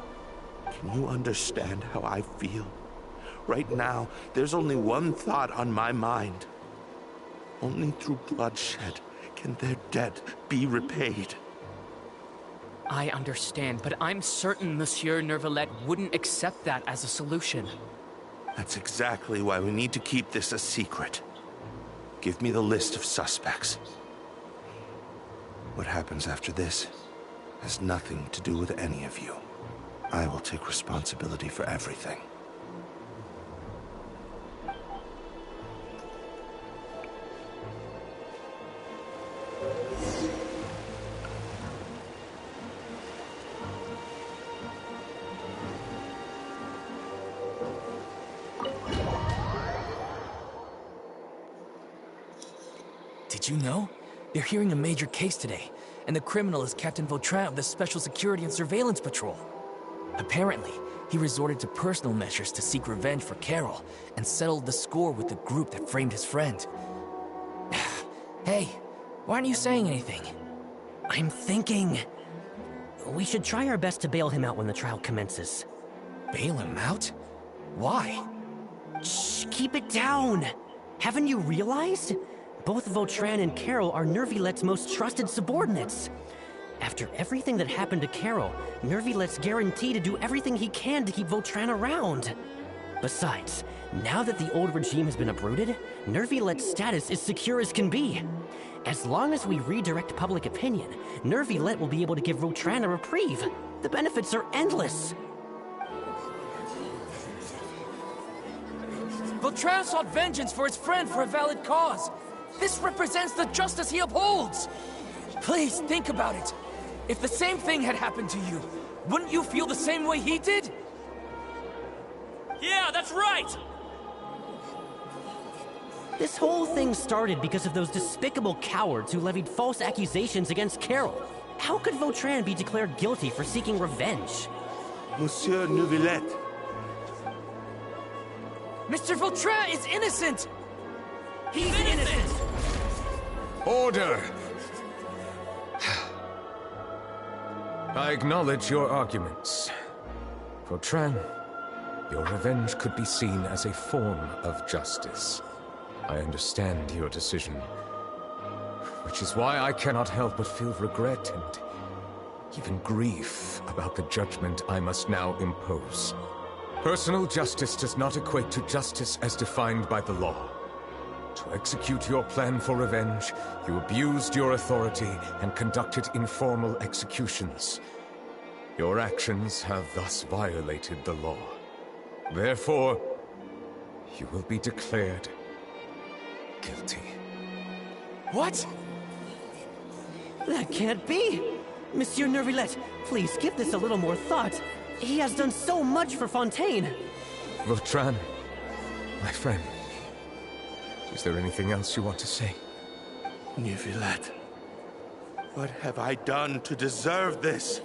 Can you understand how I feel? Right now, there's only one thought on my mind. Only through bloodshed can their debt be repaid. I understand, but I'm certain Monsieur Neuvillette wouldn't accept that as a solution. That's exactly why we need to keep this a secret. Give me the list of suspects. What happens after this has nothing to do with any of you. I will take responsibility for everything. Did you know? They're hearing a major case today, and the criminal is Captain Vautrin of the Special Security and Surveillance Patrol. Apparently, he resorted to personal measures to seek revenge for Carol, and settled the score with the group that framed his friend. Hey, why aren't you saying anything? I'm thinking... we should try our best to bail him out when the trial commences. Bail him out? Why? Shh, keep it down! Haven't you realized? Both Vautrin and Carol are Nervillette's most trusted subordinates. After everything that happened to Carol, Nervillette's guaranteed to do everything he can to keep Vautrin around. Besides, now that the old regime has been uprooted, Nervillette's status is secure as can be. As long as we redirect public opinion, Neuvillette will be able to give Vautrin a reprieve. The benefits are endless. Vautrin sought vengeance for his friend for a valid cause. This represents the justice he upholds. Please, think about it. If the same thing had happened to you, wouldn't you feel the same way he did? Yeah, that's right! This whole thing started because of those despicable cowards who levied false accusations against Carol. How could Vautrin be declared guilty for seeking revenge? Monsieur Neuvillette. Mr. Vautrin is innocent! He's innocent! Order! I acknowledge your arguments. Vautrin, your revenge could be seen as a form of justice. I understand your decision, which is why I cannot help but feel regret and even grief about the judgment I must now impose. Personal justice does not equate to justice as defined by the law. To execute your plan for revenge, you abused your authority and conducted informal executions. Your actions have thus violated the law. Therefore, you will be declared guilty. What? That can't be! Monsieur Neuvillette, please give this a little more thought. He has done so much for Fontaine. Vautrin, my friend. Is there anything else you want to say? Neuvillette, what have I done to deserve this?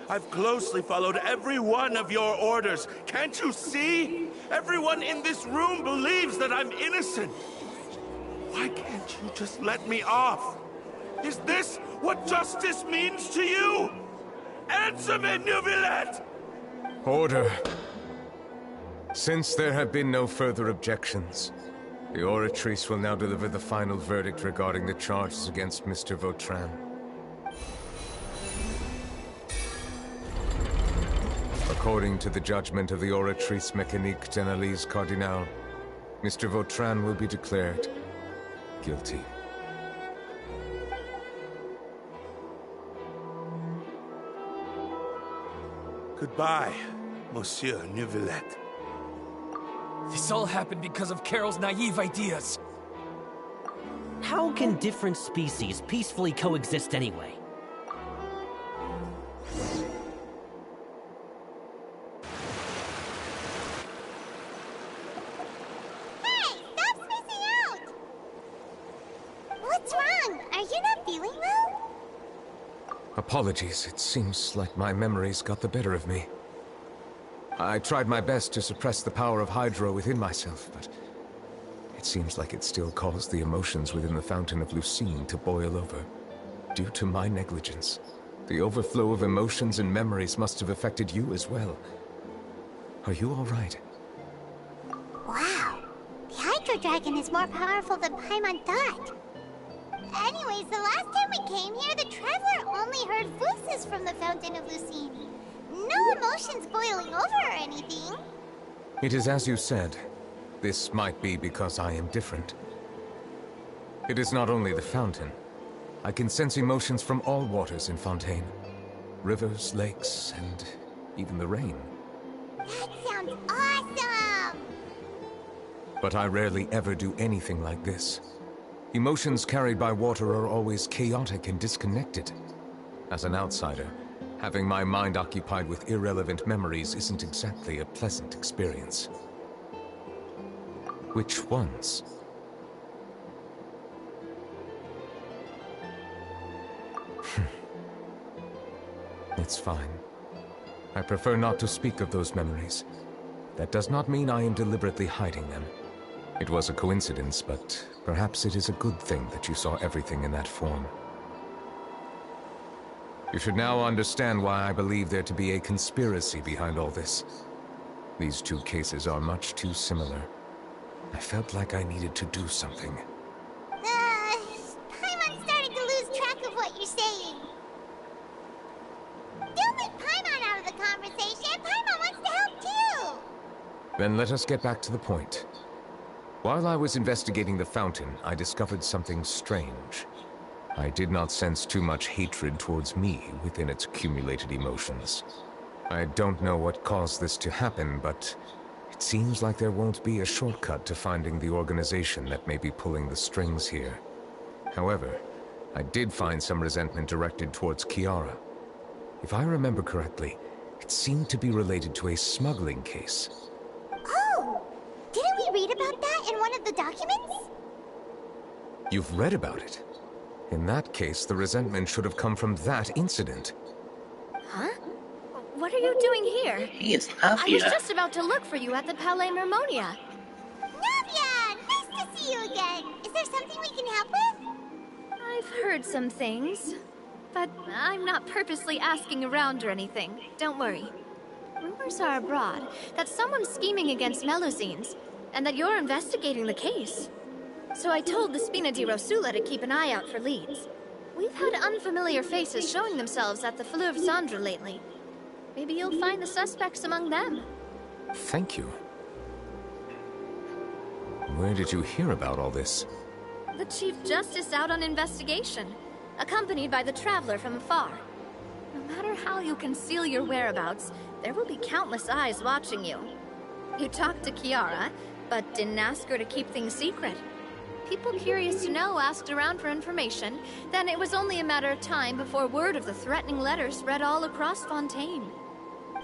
I've closely followed every one of your orders. Can't you see? Everyone in this room believes that I'm innocent. Why can't you just let me off? Is this what justice means to you? Answer me, Neuvillette! Order. Since there have been no further objections, the Oratrice will now deliver the final verdict regarding the charges against Mr. Vautrin. According to the judgment of the Oratrice Mécanique d'Analyse Cardinal, Mr. Vautrin will be declared guilty. Goodbye, Monsieur Neuvillette. This all happened because of Carol's naive ideas. How can different species peacefully coexist anyway? Hey, stop spacing out! What's wrong? Are you not feeling well? Apologies, it seems like my memories got the better of me. I tried my best to suppress the power of Hydro within myself, but it seems like it still caused the emotions within the Fountain of Lucine to boil over. Due to my negligence, the overflow of emotions and memories must have affected you as well. Are you all right? Wow. The Hydro Dragon is more powerful than Paimon thought. Anyways, the last time we came here, the Traveler only heard voices from the Fountain of Lucine. No emotions boiling over or anything. It is as you said. This might be because I am different. It is not only the fountain. I can sense emotions from all waters in Fontaine. Rivers, lakes, and even the rain. That sounds awesome! But I rarely ever do anything like this. Emotions carried by water are always chaotic and disconnected. As an outsider, having my mind occupied with irrelevant memories isn't exactly a pleasant experience. Which ones? It's fine. I prefer not to speak of those memories. That does not mean I am deliberately hiding them. It was a coincidence, but perhaps it is a good thing that you saw everything in that form. You should now understand why I believe there to be a conspiracy behind all this. These two cases are much too similar. I felt like I needed to do something. Paimon's starting to lose track of what you're saying. Don't leave Paimon out of the conversation. Paimon wants to help too. Then let us get back to the point. While I was investigating the fountain, I discovered something strange. I did not sense too much hatred towards me within its accumulated emotions. I don't know what caused this to happen, but it seems like there won't be a shortcut to finding the organization that may be pulling the strings here. However, I did find some resentment directed towards Kiara. If I remember correctly, it seemed to be related to a smuggling case. Oh! Didn't we read about that in one of the documents? You've read about it? In that case, the resentment should have come from that incident. Huh? What are you doing here? He is I Navia. was just about to look for you at the Palais Mermonia. Navia! Nice to see you again. Is there something we can help with? I've heard some things, but I'm not purposely asking around or anything. Don't worry. Rumors are abroad that someone's scheming against Melusines, and that you're investigating the case. So I told the Spina di Rosula to keep an eye out for leads. We've had unfamiliar faces showing themselves at the Fleuve Cendre lately. Maybe you'll find the suspects among them. Thank you. Where did you hear about all this? The Chief Justice out on investigation, accompanied by the Traveler from afar. No matter how you conceal your whereabouts, there will be countless eyes watching you. You talked to Kiara, but didn't ask her to keep things secret. people curious to know asked around for information, then it was only a matter of time before word of the threatening letter spread all across Fontaine.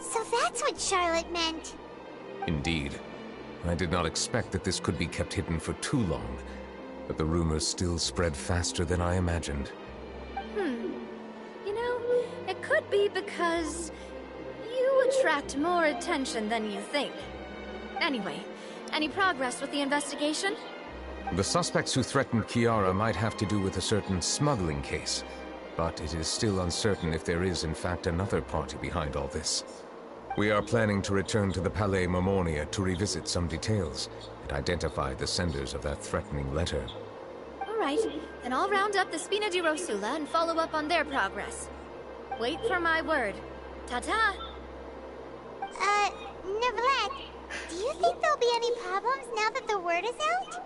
So that's what Charlotte meant. Indeed. I did not expect that this could be kept hidden for too long, but the rumors still spread faster than I imagined. You know, it could be because you attract more attention than you think. Anyway, any progress with the investigation? The suspects who threatened Kiara might have to do with a certain smuggling case, but it is still uncertain if there is in fact another party behind all this. We are planning to return to the Palais Mermonia to revisit some details and identify the senders of that threatening letter. All right, then I'll round up the Spina di Rosula and follow up on their progress. Wait for my word. Ta-ta! Neuvillette, do you think there'll be any problems now that the word is out?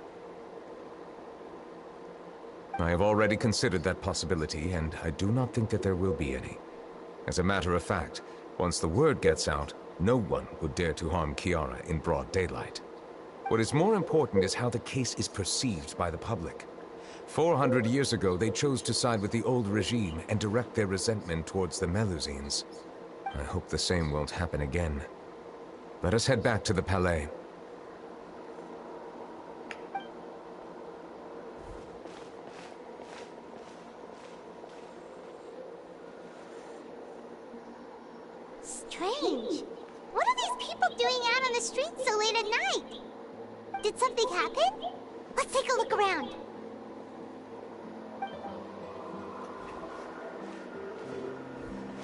I have already considered that possibility, and I do not think that there will be any. As a matter of fact, once the word gets out, no one would dare to harm Kiara in broad daylight. What is more important is how the case is perceived by the public. 400 years ago, they chose to side with the old regime and direct their resentment towards the Melusines. I hope the same won't happen again. Let us head back to the Palais. Strange. What are these people doing out on the street so late at night? Did something happen? Let's take a look around.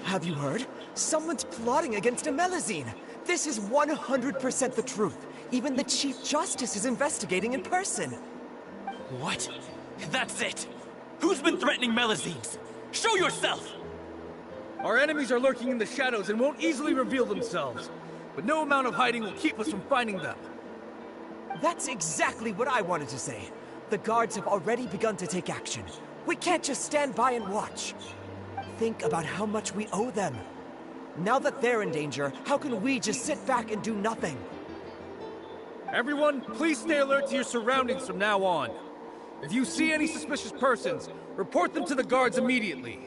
Have you heard? Someone's plotting against a Melusine. This is 100% the truth. Even the Chief Justice is investigating in person. What? That's it! Who's been threatening Melusines? Show yourself! Our enemies are lurking in the shadows and won't easily reveal themselves. But no amount of hiding will keep us from finding them. That's exactly what I wanted to say. The guards have already begun to take action. We can't just stand by and watch. Think about how much we owe them. Now that they're in danger, how can we just sit back and do nothing? Everyone, please stay alert to your surroundings from now on. If you see any suspicious persons, report them to the guards immediately.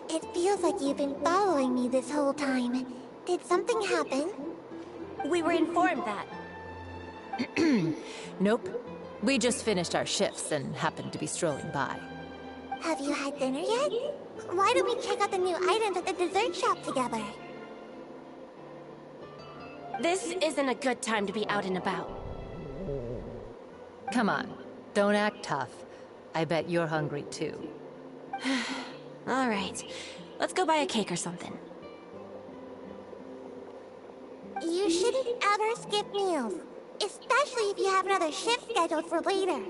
It feels like you've been following me this whole time. Did something happen? We were informed that. Nope. We just finished our shifts and happened to be strolling by. Have you had dinner yet? Why don't we check out the new items at the dessert shop together? This isn't a good time to be out and about. Come on, don't act tough. I bet you're hungry too. All right, let's go buy a cake or something. You shouldn't ever skip meals, especially if you have another shift scheduled for later.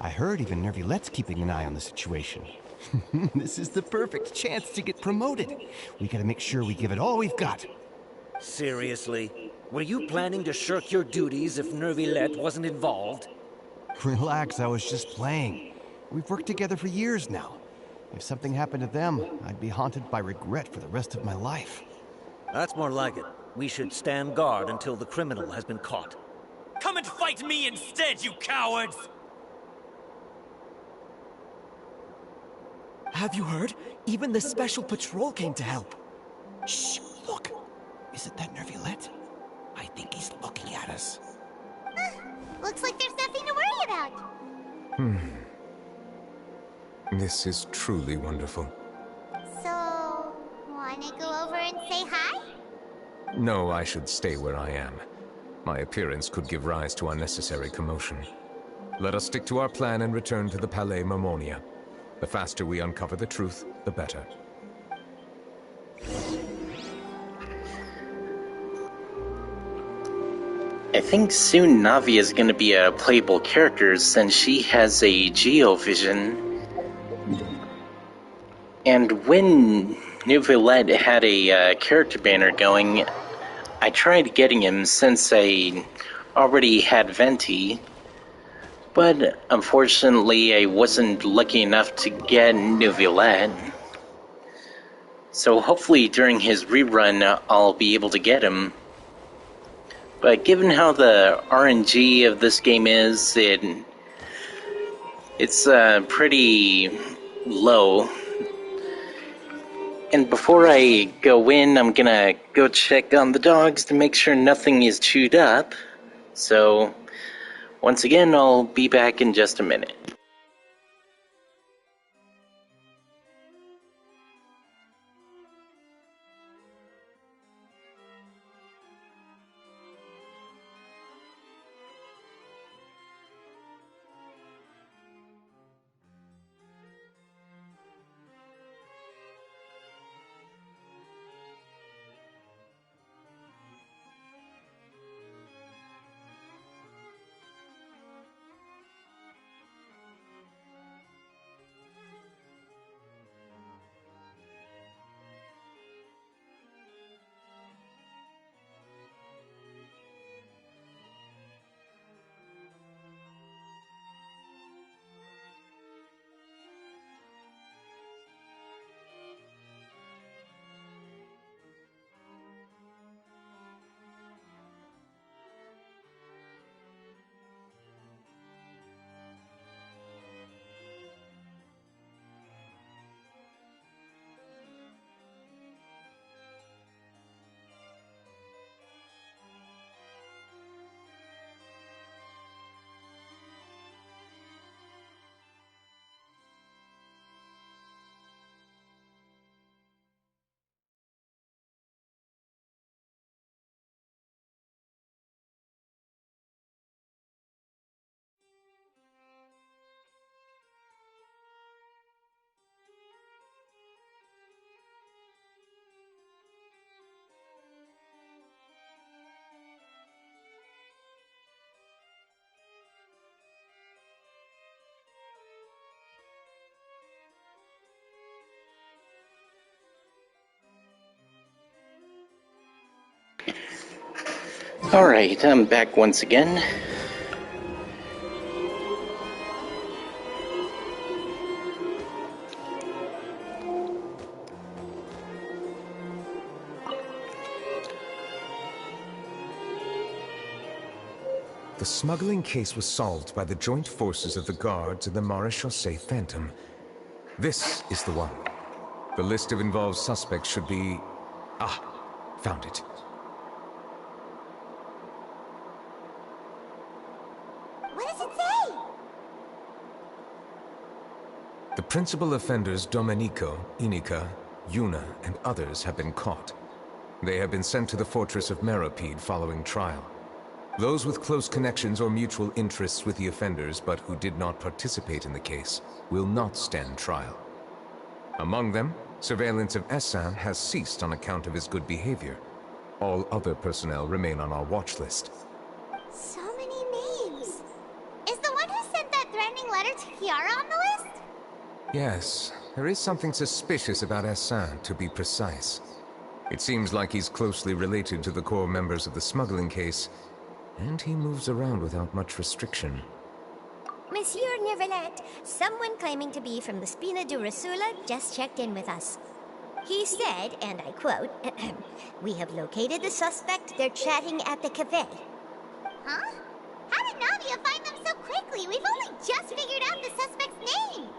I heard even Nervillette's keeping an eye on the situation. This is the perfect chance to get promoted. We gotta make sure we give it all we've got. Seriously? Were you planning to shirk your duties if Neuvillette wasn't involved? Relax, I was just playing. We've worked together for years now. If something happened to them, I'd be haunted by regret for the rest of my life. That's more like it. We should stand guard until the criminal has been caught. Come and fight me instead, you cowards! Have you heard? Even the Special Patrol came to help. Shh, look. Isn't that Neuvillette? I think he's looking at us. Looks like there's nothing to worry about. This is truly wonderful. So, wanna go over and say hi? No, I should stay where I am. My appearance could give rise to unnecessary commotion. Let us stick to our plan and return to the Palais Mermonia. The faster we uncover the truth, the better. I think soon Navi is going to be a playable character since she has a Geovision. And when Neuvillette had a character banner going, I tried getting him since I already had Venti. But unfortunately, I wasn't lucky enough to get Neuvillette. So hopefully during his rerun, I'll be able to get him. But given how the RNG of this game is, it's pretty low. And before I go in, I'm gonna go check on the dogs to make sure nothing is chewed up. So, once again, I'll be back in just a minute. Alright, I'm back once again. The smuggling case was solved by the joint forces of the guards and the Maréchaussée Phantom. This is the one. The list of involved suspects should be... Ah, found it. What does it say? The principal offenders Domenico, Inica, Yuna, and others have been caught. They have been sent to the fortress of Meropide following trial. Those with close connections or mutual interests with the offenders but who did not participate in the case will not stand trial. Among them, surveillance of Essan has ceased on account of his good behavior. All other personnel remain on our watch list. So many names. Is the one who sent that threatening letter to Kiara on the list? Yes, there is something suspicious about Essan, to be precise. It seems like he's closely related to the core members of the smuggling case, and he moves around without much restriction. Monsieur Neuvillette, someone claiming to be from the Spina Dourasula just checked in with us. He said, and I quote, "We have located the suspect. They're chatting at the cafe." Huh? How did Navia find them so quickly? We've only just figured out the suspect's name.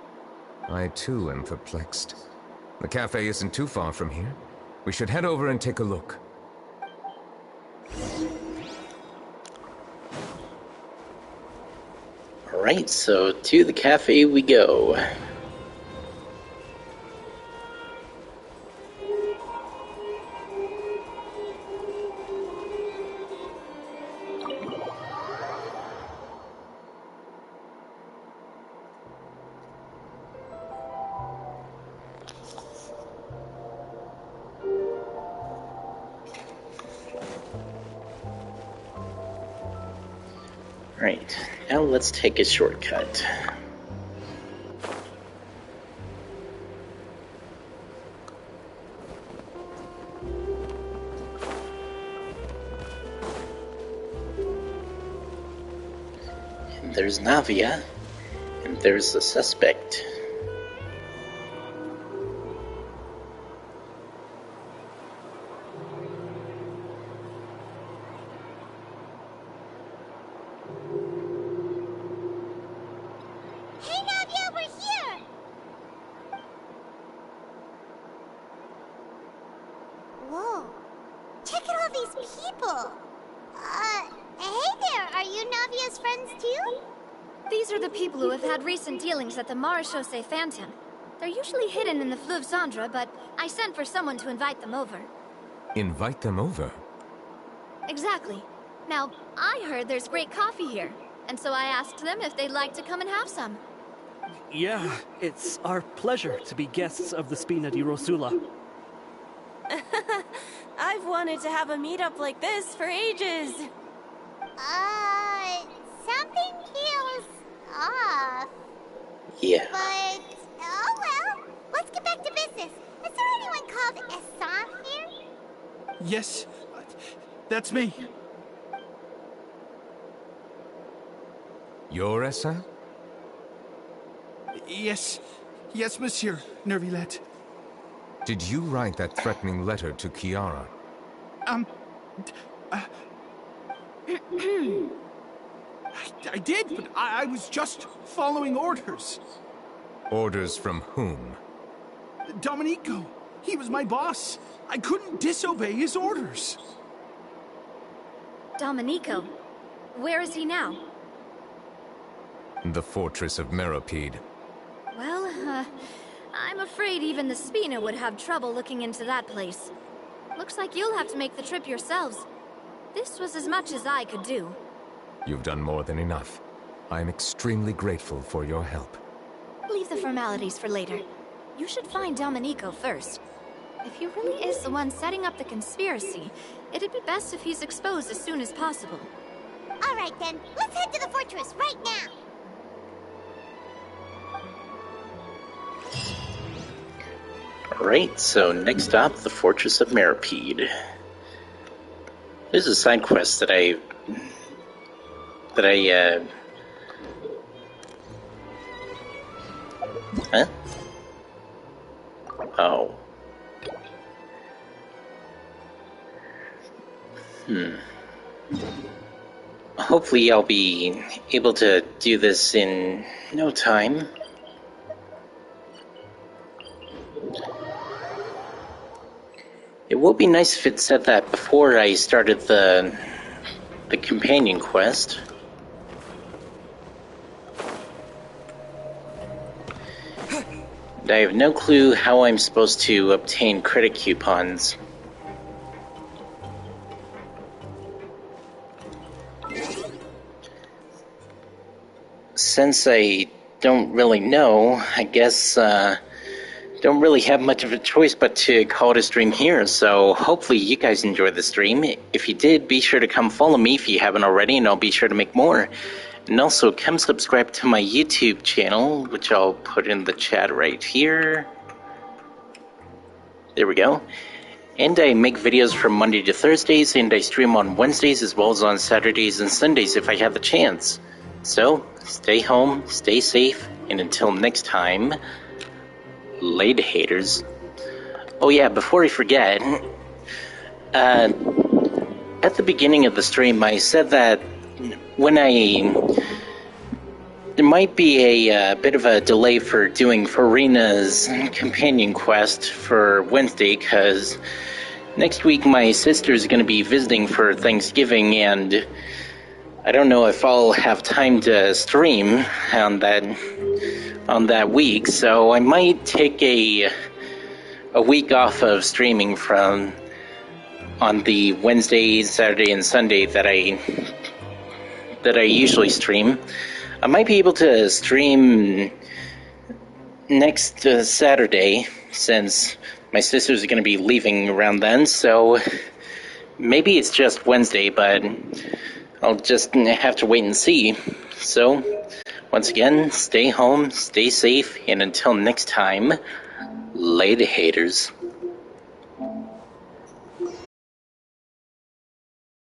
I too am perplexed. The cafe isn't too far from here. We should head over and take a look. Alright, so to the cafe we go. Alright, now let's take a shortcut. And there's Navia, and there's the suspect. Hey, Navia, we're here! Whoa. Check out all these people! Hey there, are you Navia's friends too? These are the people who have had recent dealings at the Marechaussee Phantom. They're usually hidden in the Fleuve Cendre, but I sent for someone to invite them over. Invite them over? Exactly. Now, I heard there's great coffee here, and so I asked them if they'd like to come and have some. Yeah, it's our pleasure to be guests of the Spina di Rosula. I've wanted to have a meetup like this for ages. Something feels off. Yeah. But, oh well. Let's get back to business. Is there anyone called Essan here? Yes, that's me. You're Essan? Yes, Monsieur Neuvillette. Did you write that threatening letter to Kiara? I did, but I was just following orders. Orders from whom? Domenico. He was my boss. I couldn't disobey his orders. Domenico? Where is he now? The fortress of Meropide. Well, I'm afraid even the Spina would have trouble looking into that place. Looks like you'll have to make the trip yourselves. This was as much as I could do. You've done more than enough. I am extremely grateful for your help. Leave the formalities for later. You should find Domenico first. If he really is the one setting up the conspiracy, it'd be best if he's exposed as soon as possible. Alright then, let's head to the fortress right now! Alright, so next stop, the Fortress of Meropide. There's a side quest that I Huh? Oh. Hopefully I'll be able to do this in no time. It would be nice if it said that before I started the companion quest. And I have no clue how I'm supposed to obtain credit coupons. Since I don't really know, I guess don't really have much of a choice but to call it a stream here, so hopefully you guys enjoyed the stream. If you did, be sure to come follow me if you haven't already, and I'll be sure to make more. And also, come subscribe to my YouTube channel, which I'll put in the chat right here. There we go. And I make videos from Monday to Thursdays, and I stream on Wednesdays as well as on Saturdays and Sundays if I have the chance. So, stay home, stay safe, and until next time, later, haters. Oh yeah, before I forget, at the beginning of the stream I said that there might be a bit of a delay for doing Farina's companion quest for Wednesday, because next week my sister's going to be visiting for Thanksgiving, and I don't know if I'll have time to stream on that week, so I might take a week off of streaming on the Wednesday, Saturday, and Sunday that I usually stream. I might be able to stream next Saturday, since my sister's going to be leaving around then, so maybe it's just Wednesday, but I'll just have to wait and see. So, once again, stay home, stay safe, and until next time, later, haters.